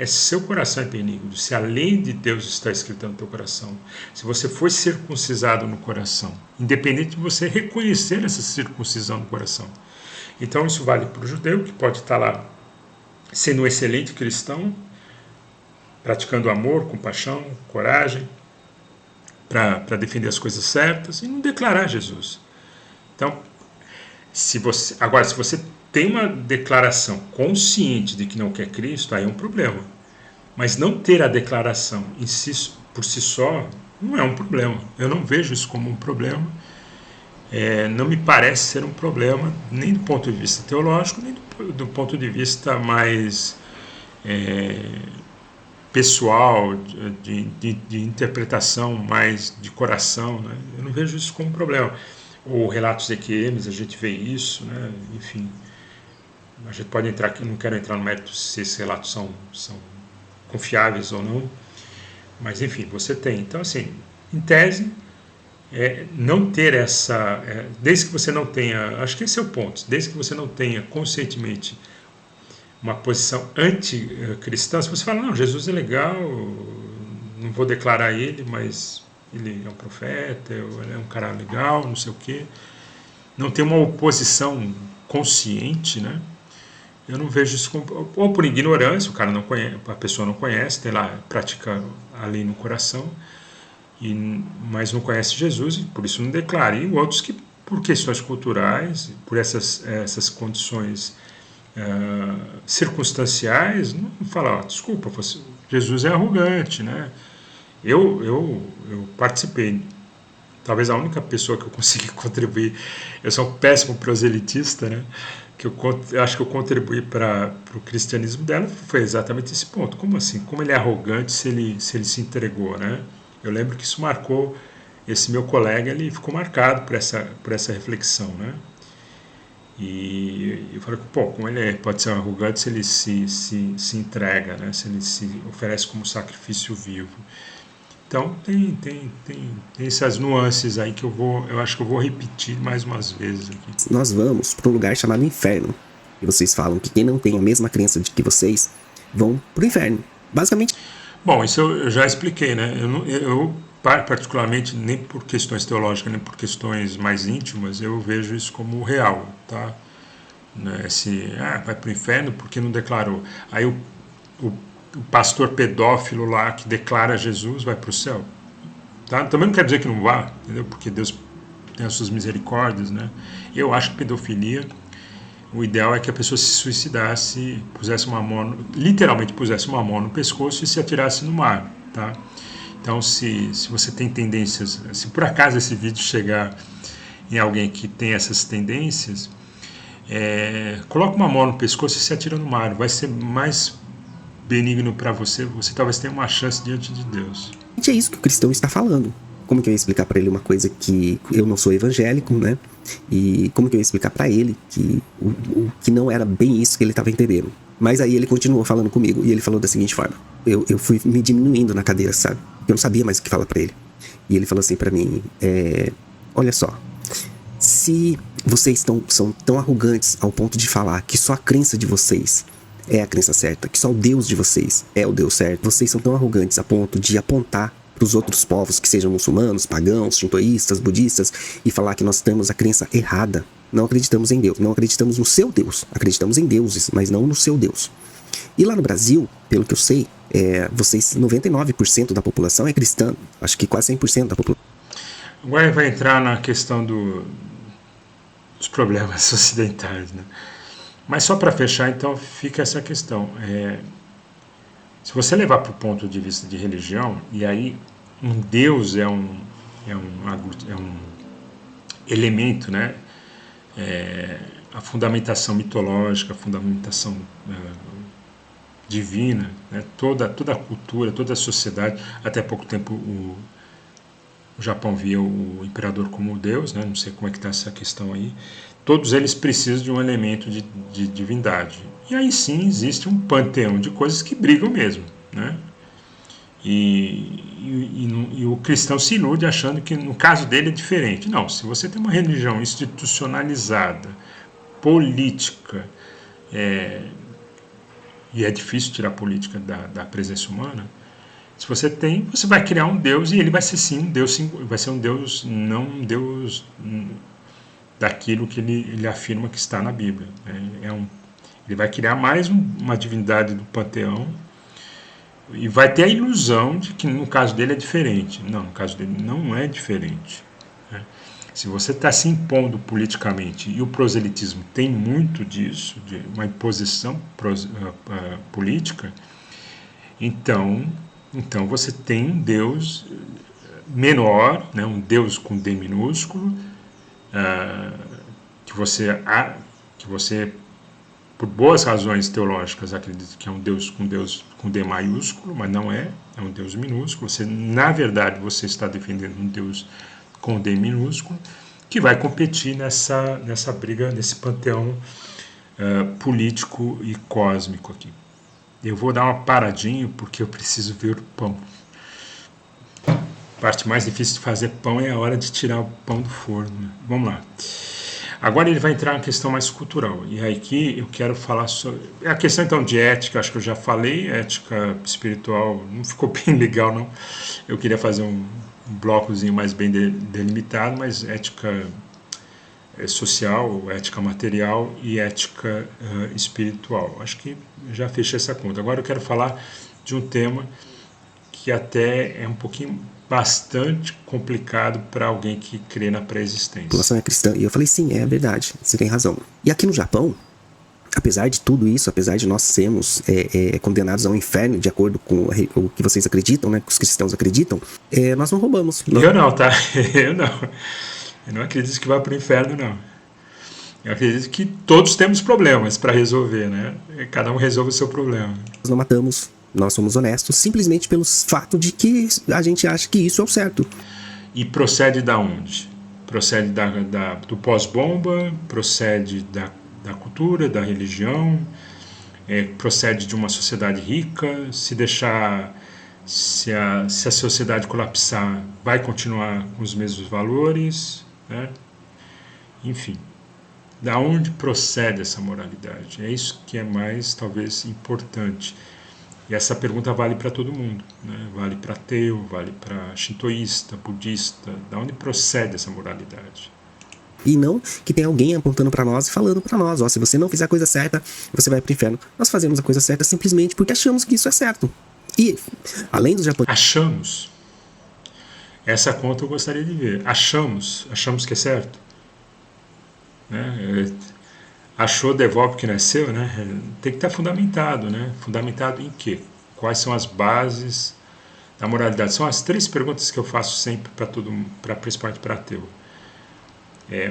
é se seu coração é benigno, se a lei de Deus está escrita no teu coração, se você foi circuncisado no coração, independente de você reconhecer essa circuncisão no coração. Então isso vale para o judeu, que pode estar lá sendo um excelente cristão, praticando amor, compaixão, coragem, para defender as coisas certas e não declarar Jesus. Então, se você tem uma declaração consciente de que não quer Cristo, aí é um problema. Mas não ter a declaração por si só não é um problema. Eu não vejo isso como um problema. Não me parece ser um problema, nem do ponto de vista teológico, nem do ponto de vista mais pessoal, de interpretação mais de coração, né? Eu não vejo isso como um problema. Ou relatos de EQMs, a gente vê isso, né? Enfim, a gente pode entrar aqui, não quero entrar no mérito se esses relatos são confiáveis ou não, mas enfim, você tem. Então, assim, em tese, não ter essa, desde que você não tenha, acho que esse é o ponto, desde que você não tenha conscientemente uma posição anticristã, se você fala, não, Jesus é legal, não vou declarar ele, mas ele é um profeta, ele é um cara legal, não sei o quê, não tem uma oposição consciente, né? Eu não vejo isso como, ou por ignorância, o cara não conhece, a pessoa não conhece, tem lá, pratica a lei no coração, mas não conhece Jesus e por isso não declara. E outros que, por questões culturais, por essas condições circunstanciais, não fala, desculpa, Jesus é arrogante, né? Eu participei, talvez a única pessoa que eu consegui contribuir, eu sou um péssimo proselitista, né? Que eu acho que eu contribuí para o cristianismo dela foi exatamente esse ponto. Como assim? Como ele é arrogante se ele se entregou, né? Eu lembro que isso marcou, esse meu colega, ele ficou marcado por essa reflexão, né? E eu falei, como ele pode ser arrogante se ele se entrega, né? Se ele se oferece como sacrifício vivo. Então tem essas nuances aí que eu acho que eu vou repetir mais umas vezes aqui. Nós vamos para um lugar chamado inferno. E vocês falam que quem não tem a mesma crença de que vocês vão para o inferno. Basicamente. Bom, isso eu já expliquei, né? particularmente, nem por questões teológicas, nem por questões mais íntimas, eu vejo isso como real, tá? Né? Vai para o inferno porque não declarou. Aí o pastor pedófilo lá que declara Jesus vai para o céu. Tá? Também não quer dizer que não vá, entendeu? Porque Deus tem as suas misericórdias, né? Eu acho que pedofilia, o ideal é que a pessoa se suicidasse, literalmente pusesse uma mão no pescoço e se atirasse no mar, tá? Então, se você tem tendências, se por acaso esse vídeo chegar em alguém que tem essas tendências, coloca uma mão no pescoço e se atira no mar. Vai ser mais benigno para você. Você talvez tenha uma chance diante de Deus. É isso que o cristão está falando. Como que eu ia explicar para ele uma coisa que eu não sou evangélico, né? E como que eu ia explicar para ele que que não era bem isso que ele estava entendendo? Mas aí ele continuou falando comigo e ele falou da seguinte forma. Eu fui me diminuindo na cadeira, sabe? Eu não sabia mais o que falar para ele. E ele falou assim para mim, olha só, se vocês são tão arrogantes ao ponto de falar que só a crença de vocês é a crença certa, que só o Deus de vocês é o Deus certo, vocês são tão arrogantes a ponto de apontar para os outros povos, que sejam muçulmanos, pagãos, shintoístas, budistas, e falar que nós temos a crença errada. Não acreditamos em Deus, não acreditamos no seu Deus, acreditamos em deuses, mas não no seu Deus. E lá no Brasil, pelo que eu sei, 99% da população é cristã, acho que quase 100% da população. Agora vai entrar na questão dos problemas ocidentais, né? Mas só para fechar, então, fica essa questão. Se você levar para o ponto de vista de religião, e aí um Deus é um elemento, né? A fundamentação mitológica, a fundamentação divina, né? Toda a cultura, toda a sociedade. Até pouco tempo o Japão via o imperador como Deus, né? Não sei como é que está essa questão aí. Todos eles precisam de um elemento de divindade. E aí sim existe um panteão de coisas que brigam mesmo, né? E o cristão se ilude achando que no caso dele é diferente. Não, se você tem uma religião institucionalizada, política, e é difícil tirar a política da presença humana, se você tem, você vai criar um Deus e ele vai ser sim um Deus, vai ser um Deus, não um Deus daquilo que ele afirma que está na Bíblia. Ele vai criar mais uma divindade do panteão e vai ter a ilusão de que no caso dele é diferente. Não, no caso dele não é diferente, né? Se você está se impondo politicamente, e o proselitismo tem muito disso, de uma imposição política, então você tem um Deus menor, né, um Deus com D minúsculo, que você, por boas razões teológicas, acredita que é um Deus com D maiúsculo, mas não é um Deus minúsculo. Na verdade, você está defendendo um Deus com D minúsculo, que vai competir nessa briga, nesse panteão político e cósmico aqui. Eu vou dar uma paradinha porque eu preciso ver o pão. A parte mais difícil de fazer pão é a hora de tirar o pão do forno, né? Vamos lá. Agora ele vai entrar na questão mais cultural. E aqui eu quero falar sobre a questão então de ética. Acho que eu já falei, ética espiritual não ficou bem legal, não. Eu queria fazer um blocozinho mais bem delimitado, mas ética social, ética material e ética espiritual. Acho que já fechei essa conta. Agora eu quero falar de um tema que até é um pouquinho bastante complicado para alguém que crê na pré-existência. A população é cristã. E eu falei, sim, é verdade, você tem razão. E aqui no Japão, apesar de tudo isso, apesar de nós sermos condenados ao inferno, de acordo com o que vocês acreditam, né, que os cristãos acreditam, nós não roubamos. Eu não, tá? Eu não. Eu não acredito que vá para o inferno, não. Eu acredito que todos temos problemas para resolver, né? Cada um resolve o seu problema. Nós não matamos, nós somos honestos, simplesmente pelo fato de que a gente acha que isso é o certo. E procede da onde? Procede do pós-bomba, procede da cultura, da religião, procede de uma sociedade rica. Se a sociedade colapsar, vai continuar com os mesmos valores, né? Enfim, da onde procede essa moralidade? É isso que é mais, talvez, importante. E essa pergunta vale para todo mundo, né? Vale para ateu, vale para shintoísta, budista, da onde procede essa moralidade? E não que tem alguém apontando para nós e falando para nós, ó, se você não fizer a coisa certa, você vai pro inferno. Nós fazemos a coisa certa simplesmente porque achamos que isso é certo. E, além dos japoneses... Achamos. Essa conta eu gostaria de ver. Achamos que é certo. Né? Achou, devolve que não é seu, né? Tem que estar fundamentado, né? Fundamentado em quê? Quais são as bases da moralidade? São as 3 perguntas que eu faço sempre para todo mundo, principalmente para ateu.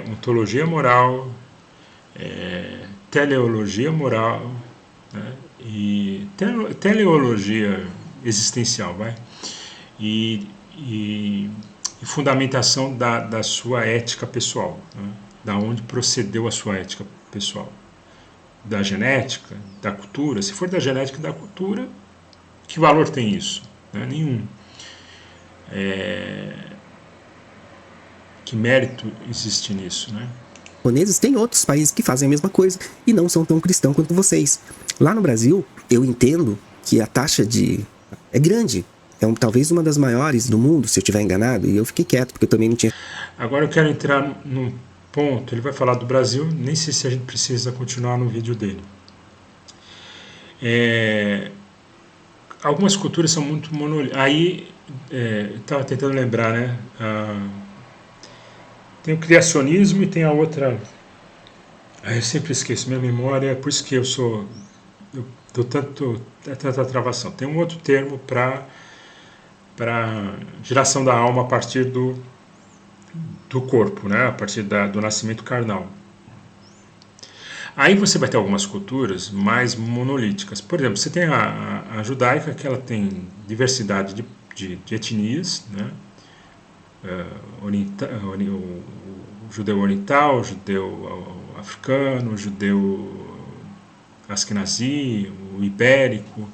Ontologia moral, teleologia moral, né? E teleologia existencial, vai? E fundamentação da sua ética pessoal, né? Da onde procedeu a sua ética pessoal, da genética, da cultura. Se for da genética e da cultura, que valor tem isso? Né? Nenhum. Que mérito existe nisso, né? Japoneses, tem outros países que fazem a mesma coisa e não são tão cristãos quanto vocês. Lá no Brasil, eu entendo que a taxa é grande. Talvez uma das maiores do mundo, se eu estiver enganado, e eu fiquei quieto, porque eu também não tinha... Agora eu quero entrar num ponto, ele vai falar do Brasil, nem sei se a gente precisa continuar no vídeo dele. Algumas culturas são muito monolíticas. Aí, estava tentando lembrar, né? Tem o criacionismo e tem a outra... Eu sempre esqueço, minha memória, é por isso que eu dou tanta travação. Tem um outro termo para geração da alma a partir do corpo, né? A partir do nascimento carnal. Aí você vai ter algumas culturas mais monolíticas. Por exemplo, você tem a judaica, que ela tem diversidade de etnias, né? O judeu oriental, o judeu africano, o judeu askenazi, o ibérico, o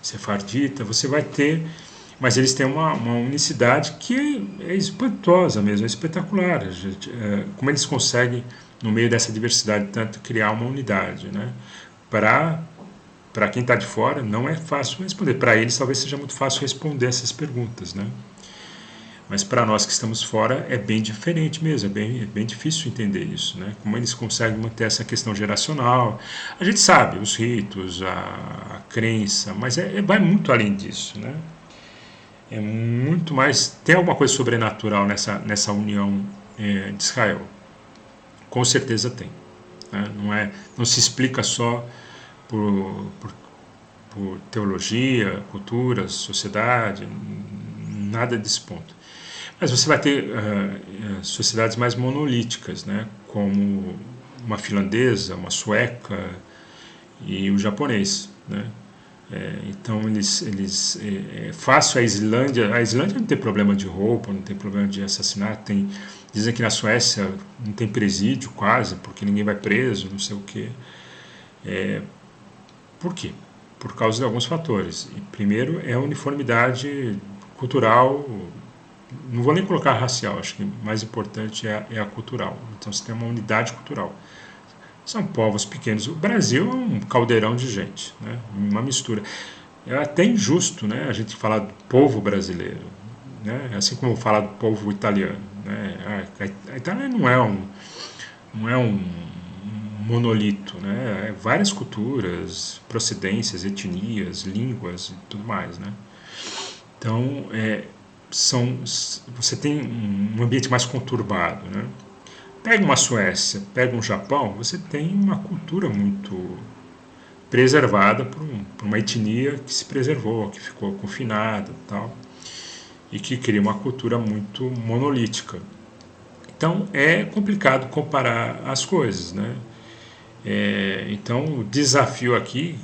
sefardita. Você vai ter... Mas eles têm uma unicidade que é espantosa mesmo, é espetacular. Como eles conseguem, no meio dessa diversidade, tanto criar uma unidade, né? Para quem está de fora, não é fácil responder. Para eles, talvez seja muito fácil responder essas perguntas, né? Mas para nós que estamos fora, é bem diferente mesmo, é bem difícil entender isso, né? Como eles conseguem manter essa questão geracional. A gente sabe, os ritos, a crença, mas vai muito além disso, né? É muito mais... Tem alguma coisa sobrenatural nessa união de Israel? Com certeza tem. Né? Não se explica só por teologia, cultura, sociedade, nada desse ponto. Mas você vai ter sociedades mais monolíticas, né? Como uma finlandesa, uma sueca e o japonês, né? Então é fácil a Islândia não tem problema de roubo, não tem problema de assassinato, dizem que na Suécia não tem presídio quase, porque ninguém vai preso, não sei o quê. Por quê? Por causa de alguns fatores. E, primeiro é a uniformidade cultural, não vou nem colocar racial, acho que o mais importante é a cultural. Então você tem uma unidade cultural. São povos pequenos. O Brasil é um caldeirão de gente, né? Uma mistura. É até injusto, né, a gente falar do povo brasileiro, né? Assim como falar do povo italiano, né? A Itália não é um monolito, né? Várias culturas, procedências, etnias, línguas e tudo mais, né? Então, você tem um ambiente mais conturbado, né? Pega uma Suécia, pega um Japão, você tem uma cultura muito preservada por uma etnia que se preservou, que ficou confinada e tal, e que cria uma cultura muito monolítica. Então é complicado comparar as coisas, né? Então o desafio aqui,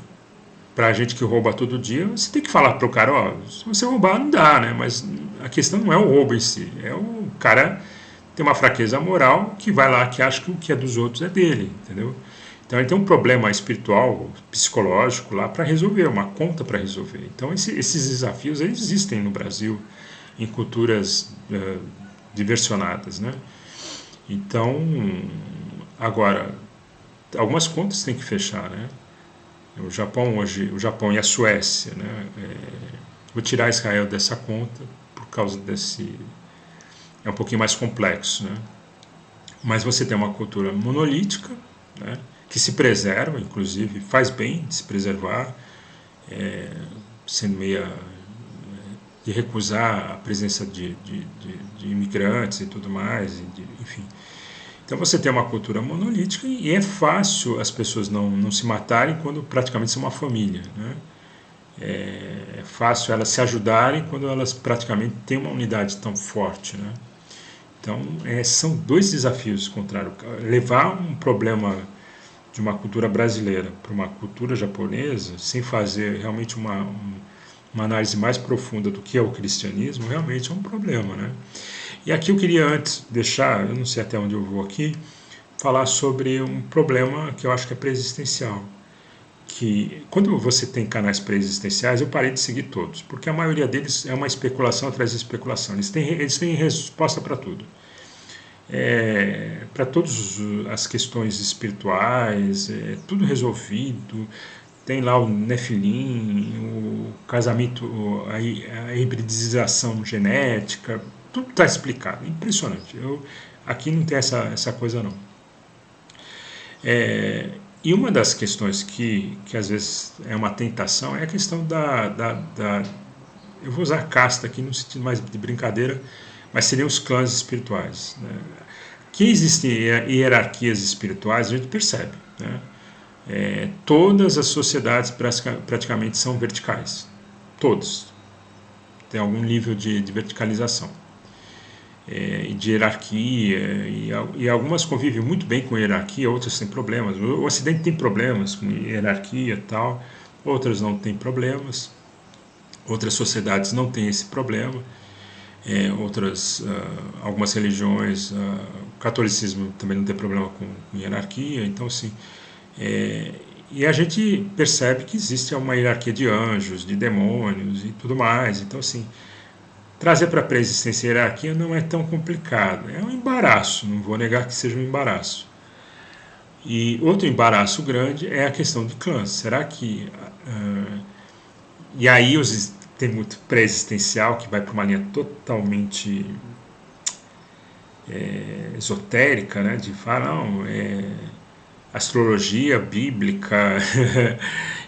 para a gente que rouba todo dia, você tem que falar para o cara, ó, se você roubar não dá, né? Mas a questão não é o roubo em si, é o cara... tem uma fraqueza moral que vai lá, que acha que o que é dos outros é dele, entendeu? Então ele tem um problema espiritual, psicológico lá para resolver, uma conta para resolver. Então esses desafios eles existem no Brasil, em culturas diversionadas, né? Então, agora, algumas contas tem que fechar, né? O Japão hoje, o Japão e a Suécia, né? Vou tirar Israel dessa conta por causa desse... É um pouquinho mais complexo, né? Mas você tem uma cultura monolítica, né? Que se preserva, inclusive, faz bem de se preservar, sendo meia... de recusar a presença de imigrantes e tudo mais, enfim. Então você tem uma cultura monolítica e é fácil as pessoas não se matarem quando praticamente são uma família, né? É fácil elas se ajudarem quando elas praticamente têm uma unidade tão forte, né? Então são dois desafios contrários. Levar um problema de uma cultura brasileira para uma cultura japonesa sem fazer realmente uma análise mais profunda do que é o cristianismo, realmente é um problema, né? E aqui eu queria antes deixar, eu não sei até onde eu vou aqui, falar sobre um problema que eu acho que é pré-existencial. Que quando você tem canais pré-existenciais, eu parei de seguir todos, porque a maioria deles é uma especulação atrás de especulação. Eles têm resposta para tudo. Para todas as questões espirituais, tudo resolvido. Tem lá o Nefilim, o casamento, a hibridização genética, tudo está explicado, impressionante. Aqui não tem essa coisa não. E uma das questões que às vezes é uma tentação é a questão eu vou usar casta aqui no sentido mais de brincadeira, mas seriam os clãs espirituais, né? Que existem hierarquias espirituais, a gente percebe, né? Todas as sociedades praticamente são verticais, todas. Tem algum nível de verticalização, de hierarquia, e algumas convivem muito bem com hierarquia, outras têm problemas. O Ocidente tem problemas com hierarquia e tal, outras não têm problemas, outras sociedades não têm esse problema, algumas religiões, o catolicismo também não tem problema com hierarquia, então assim... e a gente percebe que existe uma hierarquia de anjos, de demônios e tudo mais. Então, assim, trazer para a pré-existência a hierarquia não é tão complicado. É um embaraço, não vou negar que seja um embaraço. E outro embaraço grande é a questão de clãs. Será que... e aí tem muito pré-existencial, que vai para uma linha totalmente esotérica, né? De falar, não... astrologia bíblica.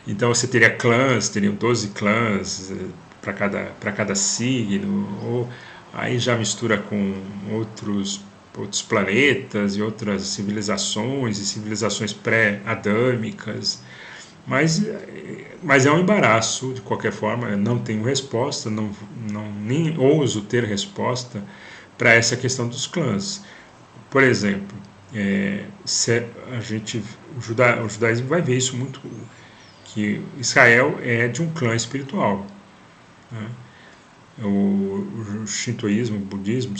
Então você teria clãs, teriam 12 clãs para cada signo, ou aí já mistura com outros planetas e outras civilizações e civilizações pré-adâmicas, mas é um embaraço de qualquer forma. Não tenho resposta, nem ouso ter resposta para essa questão dos clãs. Por exemplo, o judaísmo vai ver isso muito, que Israel é de um clã espiritual, né? O shintoísmo, o budismo,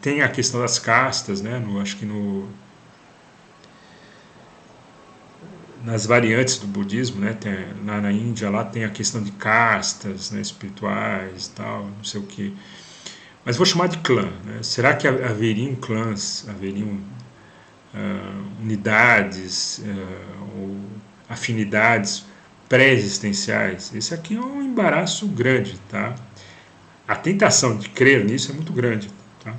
tem a questão das castas, né? Acho que nas variantes do budismo, né? Lá na Índia lá tem a questão de castas, né? Espirituais, tal, não sei o que, mas vou chamar de clã, né? Será que haveriam clãs, unidades ou afinidades pré-existenciais? Esse aqui é um embaraço grande, tá? A tentação de crer nisso é muito grande, tá?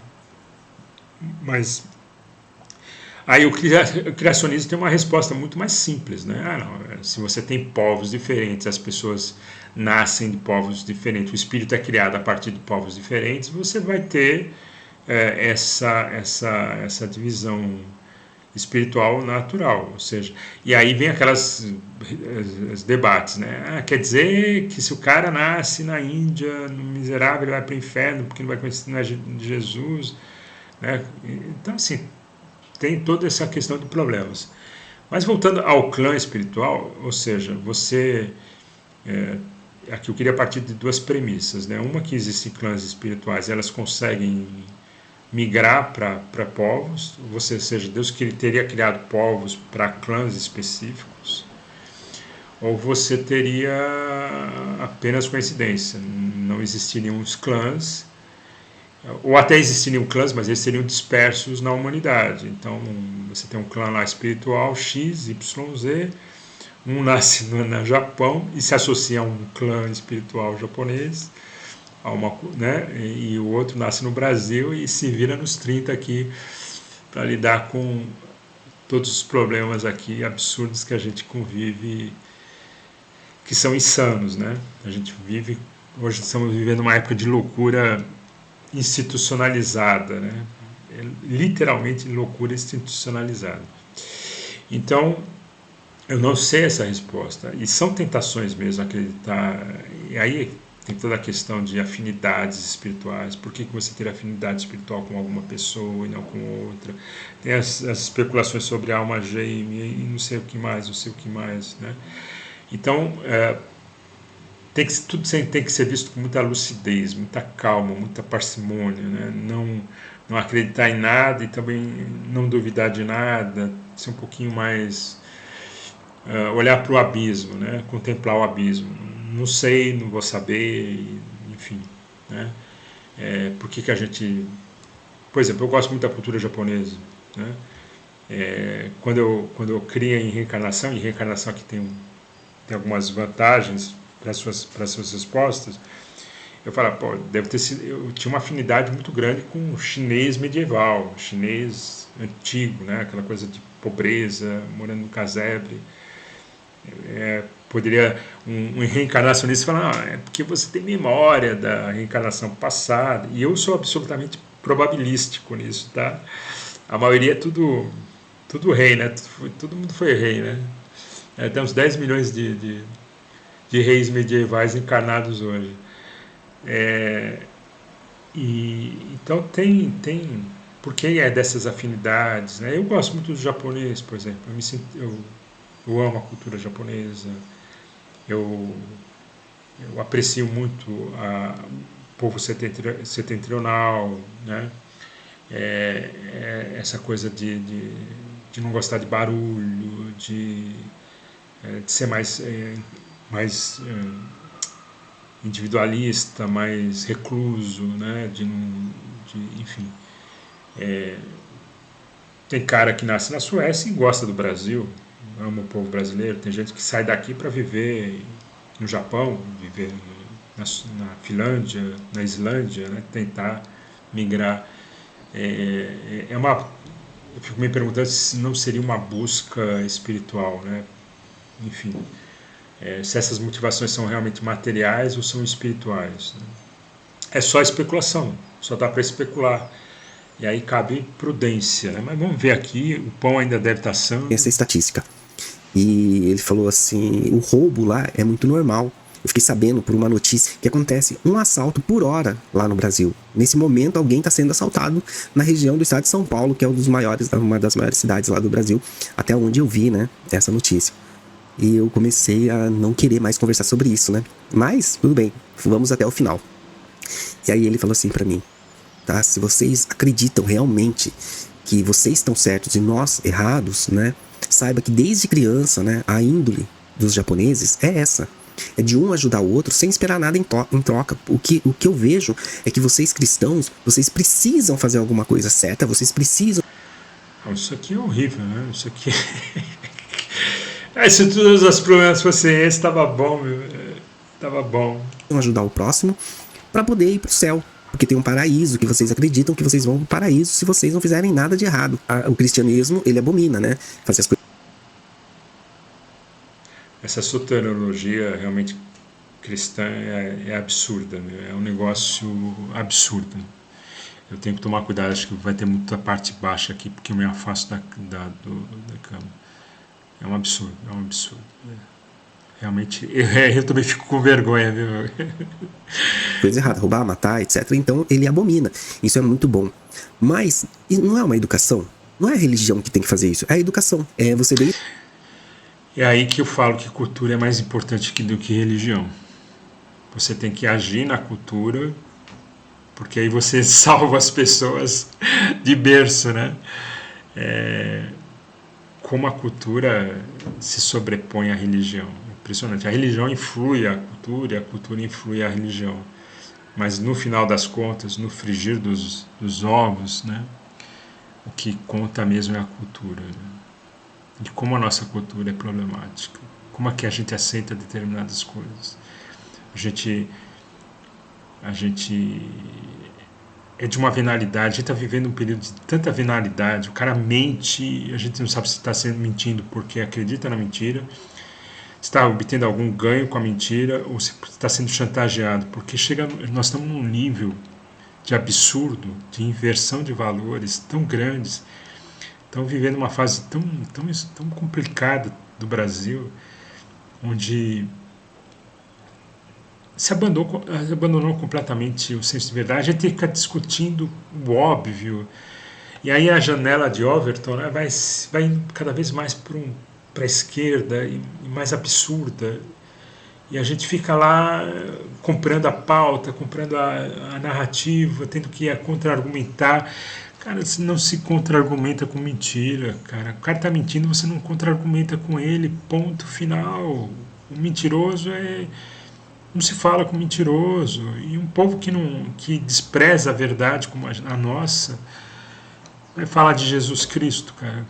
Mas aí o criacionismo tem uma resposta muito mais simples, né? Se você tem povos diferentes, as pessoas nascem de povos diferentes, o espírito é criado a partir de povos diferentes, você vai ter essa divisão espiritual natural, ou seja, e aí vem os debates, né? Quer dizer que se o cara nasce na Índia, no miserável, ele vai para o inferno porque não vai conhecer Jesus, né? Então, assim, tem toda essa questão de problemas. Mas voltando ao clã espiritual, ou seja, aqui eu queria partir de duas premissas, né? Uma, que existem clãs espirituais, elas conseguem migrar para povos, ou seja, Deus teria criado povos para clãs específicos, ou você teria apenas coincidência, não existiriam os clãs, ou até existiriam clãs, mas eles seriam dispersos na humanidade. Então você tem um clã lá espiritual X, Y, Z, Um nasce no Japão e se associa a um clã espiritual japonês, né? E o outro nasce no Brasil e se vira nos 30 aqui para lidar com todos os problemas aqui absurdos que a gente convive, que são insanos, né? A gente vive, hoje estamos vivendo uma época de loucura institucionalizada, né? Literalmente loucura institucionalizada. Então, eu não sei essa resposta, e são tentações mesmo acreditar, e aí tem toda a questão de afinidades espirituais, por que você ter afinidade espiritual com alguma pessoa e não com outra, tem as especulações sobre a alma gêmea e não sei o que mais, né? Então, tudo tem que ser visto com muita lucidez, muita calma, muita parcimônia, né? Não acreditar em nada e também não duvidar de nada, ser um pouquinho mais... olhar para o abismo, né? Contemplar o abismo. Não sei, não vou saber, enfim, né? Por que a gente... Por exemplo, eu gosto muito da cultura japonesa, né? Quando eu crio em reencarnação, e reencarnação aqui tem algumas vantagens para as suas respostas, eu falo, pô, deve ter sido... Eu tinha uma afinidade muito grande com o chinês medieval, chinês antigo, né? Aquela coisa de pobreza, morando no casebre. Poderia um reencarnacionista falar, é porque você tem memória da reencarnação passada, e eu sou absolutamente probabilístico nisso, tá? A maioria é tudo rei, né? Todo mundo foi rei, né? Tem uns 10 milhões de reis medievais encarnados hoje. Então tem porque é dessas afinidades, né? Eu gosto muito do japonês, por exemplo. Eu amo a cultura japonesa. Eu aprecio muito o povo setentrional, né? Essa coisa de não gostar de barulho, de ser mais individualista, mais recluso, né? Enfim. Tem cara que nasce na Suécia e gosta do Brasil, ama o povo brasileiro. Tem gente que sai daqui para viver no Japão, viver na Finlândia, na Islândia, né? Tentar migrar. Eu fico me perguntando se não seria uma busca espiritual, né? Enfim, se essas motivações são realmente materiais ou são espirituais, né? É só especulação, só dá para especular. E aí cabe prudência, né? Mas vamos ver aqui, o pão ainda deve estar sã. Essa é estatística. E ele falou assim, o roubo lá é muito normal. Eu fiquei sabendo por uma notícia que acontece um assalto por hora lá no Brasil. Nesse momento, alguém está sendo assaltado na região do estado de São Paulo, que é uma das maiores cidades lá do Brasil, até onde eu vi, né, essa notícia. E eu comecei a não querer mais conversar sobre isso, né? Mas, tudo bem, vamos até o final. E aí ele falou assim pra mim, tá? Se vocês acreditam realmente que vocês estão certos e nós errados, né? Saiba que desde criança, né, a índole dos japoneses é essa. É de um ajudar o outro sem esperar nada em troca. O que eu vejo é que vocês cristãos, vocês precisam fazer alguma coisa certa, vocês precisam... Isso aqui é horrível, né? Isso aqui... Se todos os problemas fossem esses, estava bom, meu. Tava bom. Ajudar o próximo para poder ir pro céu. Porque tem um paraíso que vocês acreditam que vocês vão pro paraíso se vocês não fizerem nada de errado. O cristianismo, ele abomina, né? Fazer as coisas. Essa soteriologia realmente cristã é absurda, né? É um negócio absurdo. Eu tenho que tomar cuidado, acho que vai ter muita parte baixa aqui, porque eu me afasto da câmera. É um absurdo. Realmente, eu também fico com vergonha, viu? Coisa errada, roubar, matar, etc. Então, ele abomina. Isso é muito bom. Mas, não é uma educação? Não é a religião que tem que fazer isso. É a educação. É você... É aí que eu falo que cultura é mais importante do que religião. Você tem que agir na cultura, porque aí você salva as pessoas de berço, né? Como a cultura se sobrepõe à religião. Impressionante. A religião influi a cultura e a cultura influi a religião. Mas no final das contas, no frigir dos ovos, né, o que conta mesmo é a cultura. Né? E como a nossa cultura é problemática. Como é que a gente aceita determinadas coisas? A gente é de uma venalidade, a gente está vivendo um período de tanta venalidade, o cara mente, a gente não sabe se está mentindo porque acredita na mentira, se está obtendo algum ganho com a mentira ou se está sendo chantageado, porque nós estamos num nível de absurdo, de inversão de valores tão grandes, estamos vivendo uma fase tão complicada do Brasil, onde se abandonou completamente o senso de verdade. A gente fica discutindo o óbvio, e aí a janela de Overton, né, vai indo cada vez mais para a esquerda e mais absurda, e a gente fica lá comprando a pauta, comprando a narrativa, tendo que contra-argumentar. Cara, não se contra-argumenta com mentira, cara. O cara está mentindo, você não contra-argumenta com ele, ponto final. O mentiroso não se fala com mentiroso, e um povo que despreza a verdade como a nossa vai falar de Jesus Cristo, cara.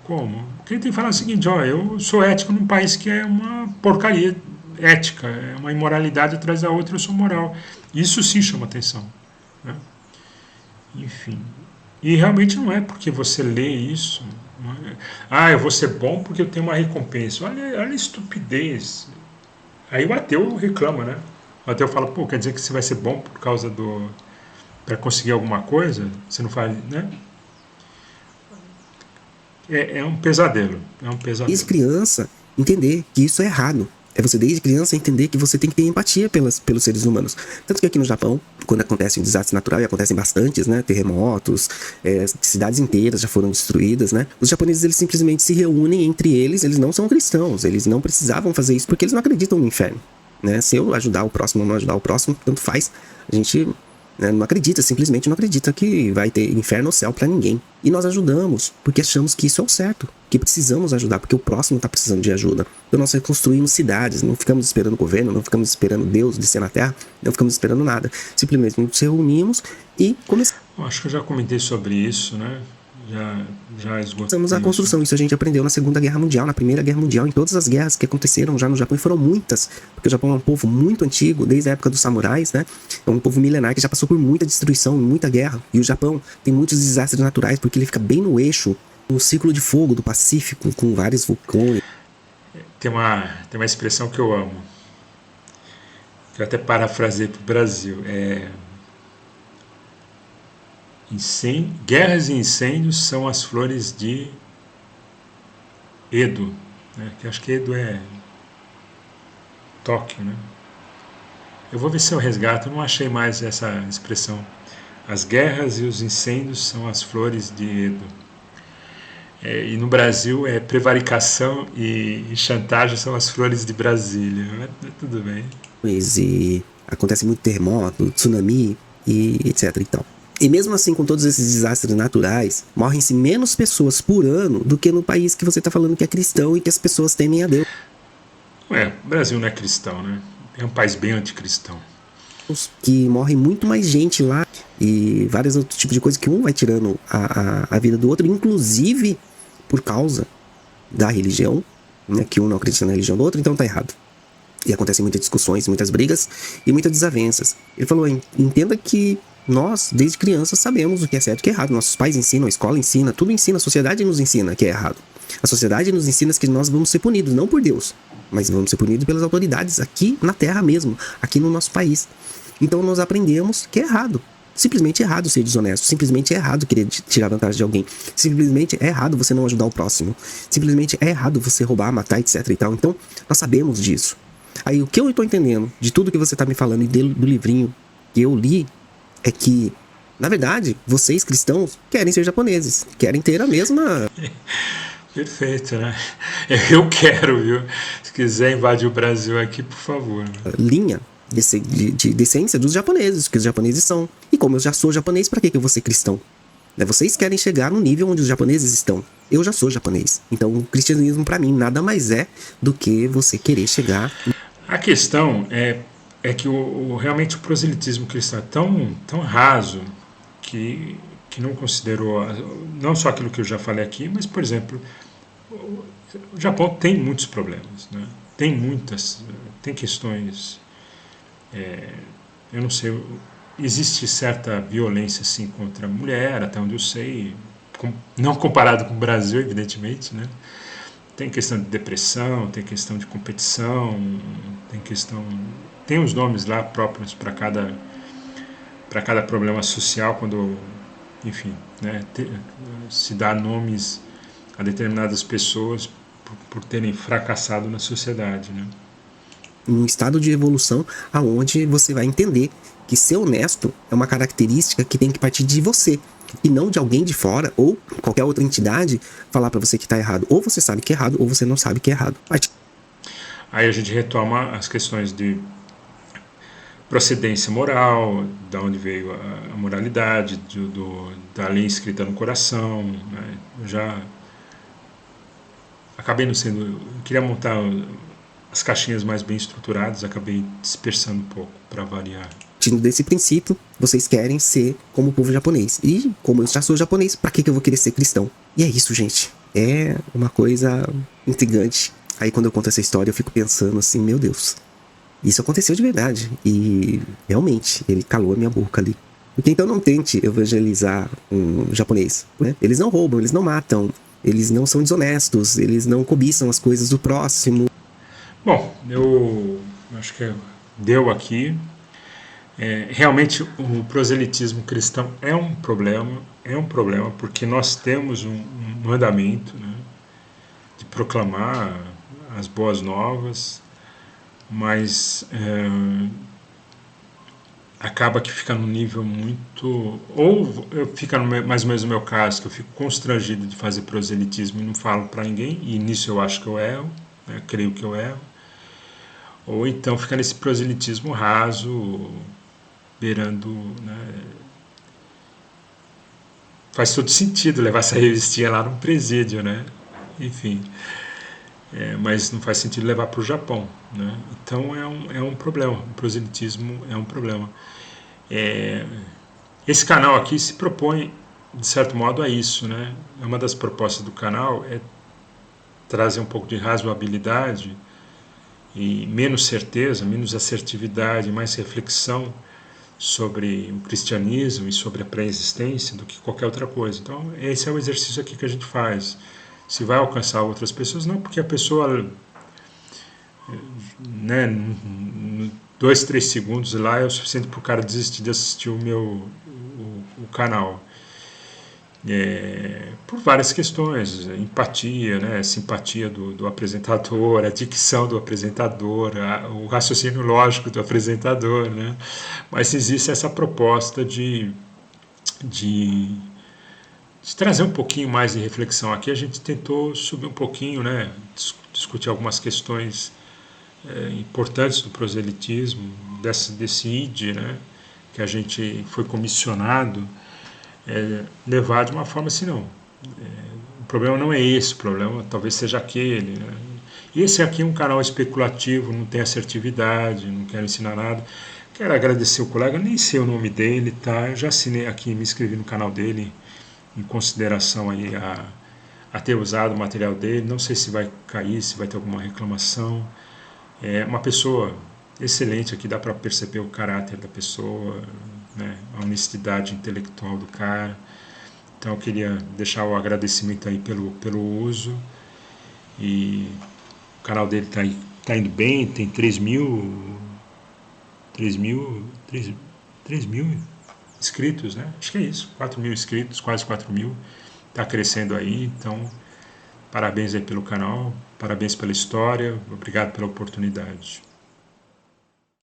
Como? Porque ele tem que falar o seguinte: ó, eu sou ético num país que é uma porcaria ética, é uma imoralidade atrás da outra, eu sou moral. Isso sim chama atenção, né? Enfim, e realmente não é porque você lê isso, eu vou ser bom porque eu tenho uma recompensa. Olha a estupidez. Aí o ateu reclama, né? O ateu fala: pô, quer dizer que você vai ser bom por causa para conseguir alguma coisa? Você não faz, né? É um pesadelo. Desde criança, entender que isso é errado. É você, desde criança, entender que você tem que ter empatia pelos seres humanos. Tanto que aqui no Japão, quando acontece um desastre natural, e acontecem bastantes, né? Terremotos, cidades inteiras já foram destruídas, né? Os japoneses, eles simplesmente se reúnem entre eles não são cristãos, eles não precisavam fazer isso porque eles não acreditam no inferno, né? Se eu ajudar o próximo ou não ajudar o próximo, tanto faz. A gente não acredita, simplesmente não acredita que vai ter inferno ou céu pra ninguém. E nós ajudamos, porque achamos que isso é o certo, que precisamos ajudar, porque o próximo tá precisando de ajuda. Então nós reconstruímos cidades, não ficamos esperando o governo, não ficamos esperando Deus descer na terra, não ficamos esperando nada. Simplesmente nos reunimos e começamos. Acho que eu já comentei sobre isso, né? Já esgotamos. Começamos a construção. Isso a gente aprendeu na Segunda Guerra Mundial, na Primeira Guerra Mundial, em todas as guerras que aconteceram já no Japão, e foram muitas, porque o Japão é um povo muito antigo, desde a época dos samurais, né? É um povo milenar que já passou por muita destruição, muita guerra. E o Japão tem muitos desastres naturais, porque ele fica bem no eixo, no círculo de fogo do Pacífico, com vários vulcões. Tem uma expressão que eu amo, que eu até parafrasei para o Brasil, guerras e incêndios são as flores de Edo, né? Que acho que Edo é Tóquio, né? Eu vou ver se eu resgato, eu não achei mais essa expressão. As guerras e os incêndios são as flores de Edo. E no Brasil prevaricação e chantagem são as flores de Brasília. Mas tudo bem. E acontece muito terremoto, tsunami e etc. Então. E mesmo assim, com todos esses desastres naturais, morrem-se menos pessoas por ano do que no país que você está falando que é cristão e que as pessoas temem a Deus. O Brasil não é cristão, né? É um país bem anticristão. Que morre muito mais gente lá e vários outros tipos de coisas que um vai tirando a vida do outro, inclusive por causa da religião, né? Que um não acredita na religião do outro, então tá errado. E acontecem muitas discussões, muitas brigas e muitas desavenças. Ele falou: entenda que nós, desde crianças, sabemos o que é certo e o que é errado. Nossos pais ensinam, a escola ensina, tudo ensina, a sociedade nos ensina que é errado. A sociedade nos ensina que nós vamos ser punidos, não por Deus, mas vamos ser punidos pelas autoridades aqui na terra mesmo, aqui no nosso país. Então nós aprendemos que é errado. Simplesmente é errado ser desonesto, simplesmente é errado querer tirar vantagem de alguém, simplesmente é errado você não ajudar o próximo, simplesmente é errado você roubar, matar, etc e tal. Então nós sabemos disso. Aí o que eu estou entendendo de tudo que você está me falando e do livrinho que eu li é que, na verdade, vocês cristãos querem ser japoneses, querem ter a mesma... Perfeito, né? Eu quero, viu? Se quiser invadir o Brasil aqui, por favor. Né? Linha de decência dos japoneses, que os japoneses são. E como eu já sou japonês, para que eu vou ser cristão? Vocês querem chegar no nível onde os japoneses estão. Eu já sou japonês. Então o cristianismo para mim nada mais é do que você querer chegar... A questão é que realmente o proselitismo cristão é tão raso que não considerou não só aquilo que eu já falei aqui, mas, por exemplo, o Japão tem muitos problemas, né? Tem questões, eu não sei, existe certa violência assim contra a mulher, até onde eu sei, não comparado com o Brasil, evidentemente, né? Tem questão de depressão, tem questão de competição, tem os nomes lá próprios para cada problema social, quando, enfim, né, se dá nomes a determinadas pessoas por terem fracassado na sociedade, né? Um estado de evolução aonde você vai entender que ser honesto é uma característica que tem que partir de você e não de alguém de fora ou qualquer outra entidade falar para você que tá errado. Ou você sabe que é errado ou você não sabe que é errado. Aí a gente retoma as questões de procedência moral, da onde veio a moralidade, da lei escrita no coração, né? Eu já acabei não sendo, eu queria montar as caixinhas mais bem estruturadas, acabei dispersando um pouco para variar. Partindo desse princípio, vocês querem ser como o povo japonês. E como eu já sou japonês, pra que eu vou querer ser cristão? E é isso, gente. É uma coisa intrigante. Aí quando eu conto essa história, eu fico pensando assim, meu Deus, isso aconteceu de verdade. E realmente, ele calou a minha boca ali. Porque então não tente evangelizar um japonês, né? Eles não roubam, eles não matam, eles não são desonestos, eles não cobiçam as coisas do próximo. Bom, eu acho que deu aqui. Realmente o proselitismo cristão é um problema porque nós temos um mandamento, né, de proclamar as boas novas, mas acaba que fica num nível muito, ou fica mais ou menos no meu caso, que eu fico constrangido de fazer proselitismo e não falo para ninguém, e nisso eu acho que eu erro, né, creio que eu erro, ou então fica nesse proselitismo raso, beirando, né? Faz todo sentido levar essa revistinha lá no presídio, né? Enfim, mas não faz sentido levar para o Japão, né? Então é um problema, o proselitismo é um problema. Esse canal aqui se propõe, de certo modo, a isso, né? Uma das propostas do canal é trazer um pouco de razoabilidade e menos certeza, menos assertividade, mais reflexão sobre o cristianismo e sobre a pré-existência do que qualquer outra coisa. Então esse é o exercício aqui que a gente faz. Se vai alcançar outras pessoas, não, porque a pessoa, né, 2, 3 segundos lá é o suficiente para o cara desistir de assistir o canal. Por várias questões, empatia, né, simpatia do apresentador, a dicção do apresentador, o raciocínio lógico do apresentador, né? Mas existe essa proposta de trazer um pouquinho mais de reflexão. Aqui a gente tentou subir um pouquinho, né, discutir algumas questões importantes do proselitismo, desse id, né, que a gente foi comissionado levar de uma forma assim, não. O problema não é esse, o problema talvez seja aquele, né? E esse aqui é um canal especulativo, não tem assertividade, não quero ensinar nada. Quero agradecer o colega, nem sei o nome dele, tá? Eu já assinei aqui, me inscrevi no canal dele, em consideração aí a ter usado o material dele. Não sei se vai cair, se vai ter alguma reclamação. É uma pessoa excelente aqui, dá para perceber o caráter da pessoa, né, a honestidade intelectual do cara. Então eu queria deixar o agradecimento aí pelo uso. E o canal dele tá indo bem, tem 3 mil inscritos, né? Acho que é isso, 4 mil inscritos, quase 4 mil. Tá crescendo aí, então parabéns aí pelo canal, parabéns pela história, obrigado pela oportunidade.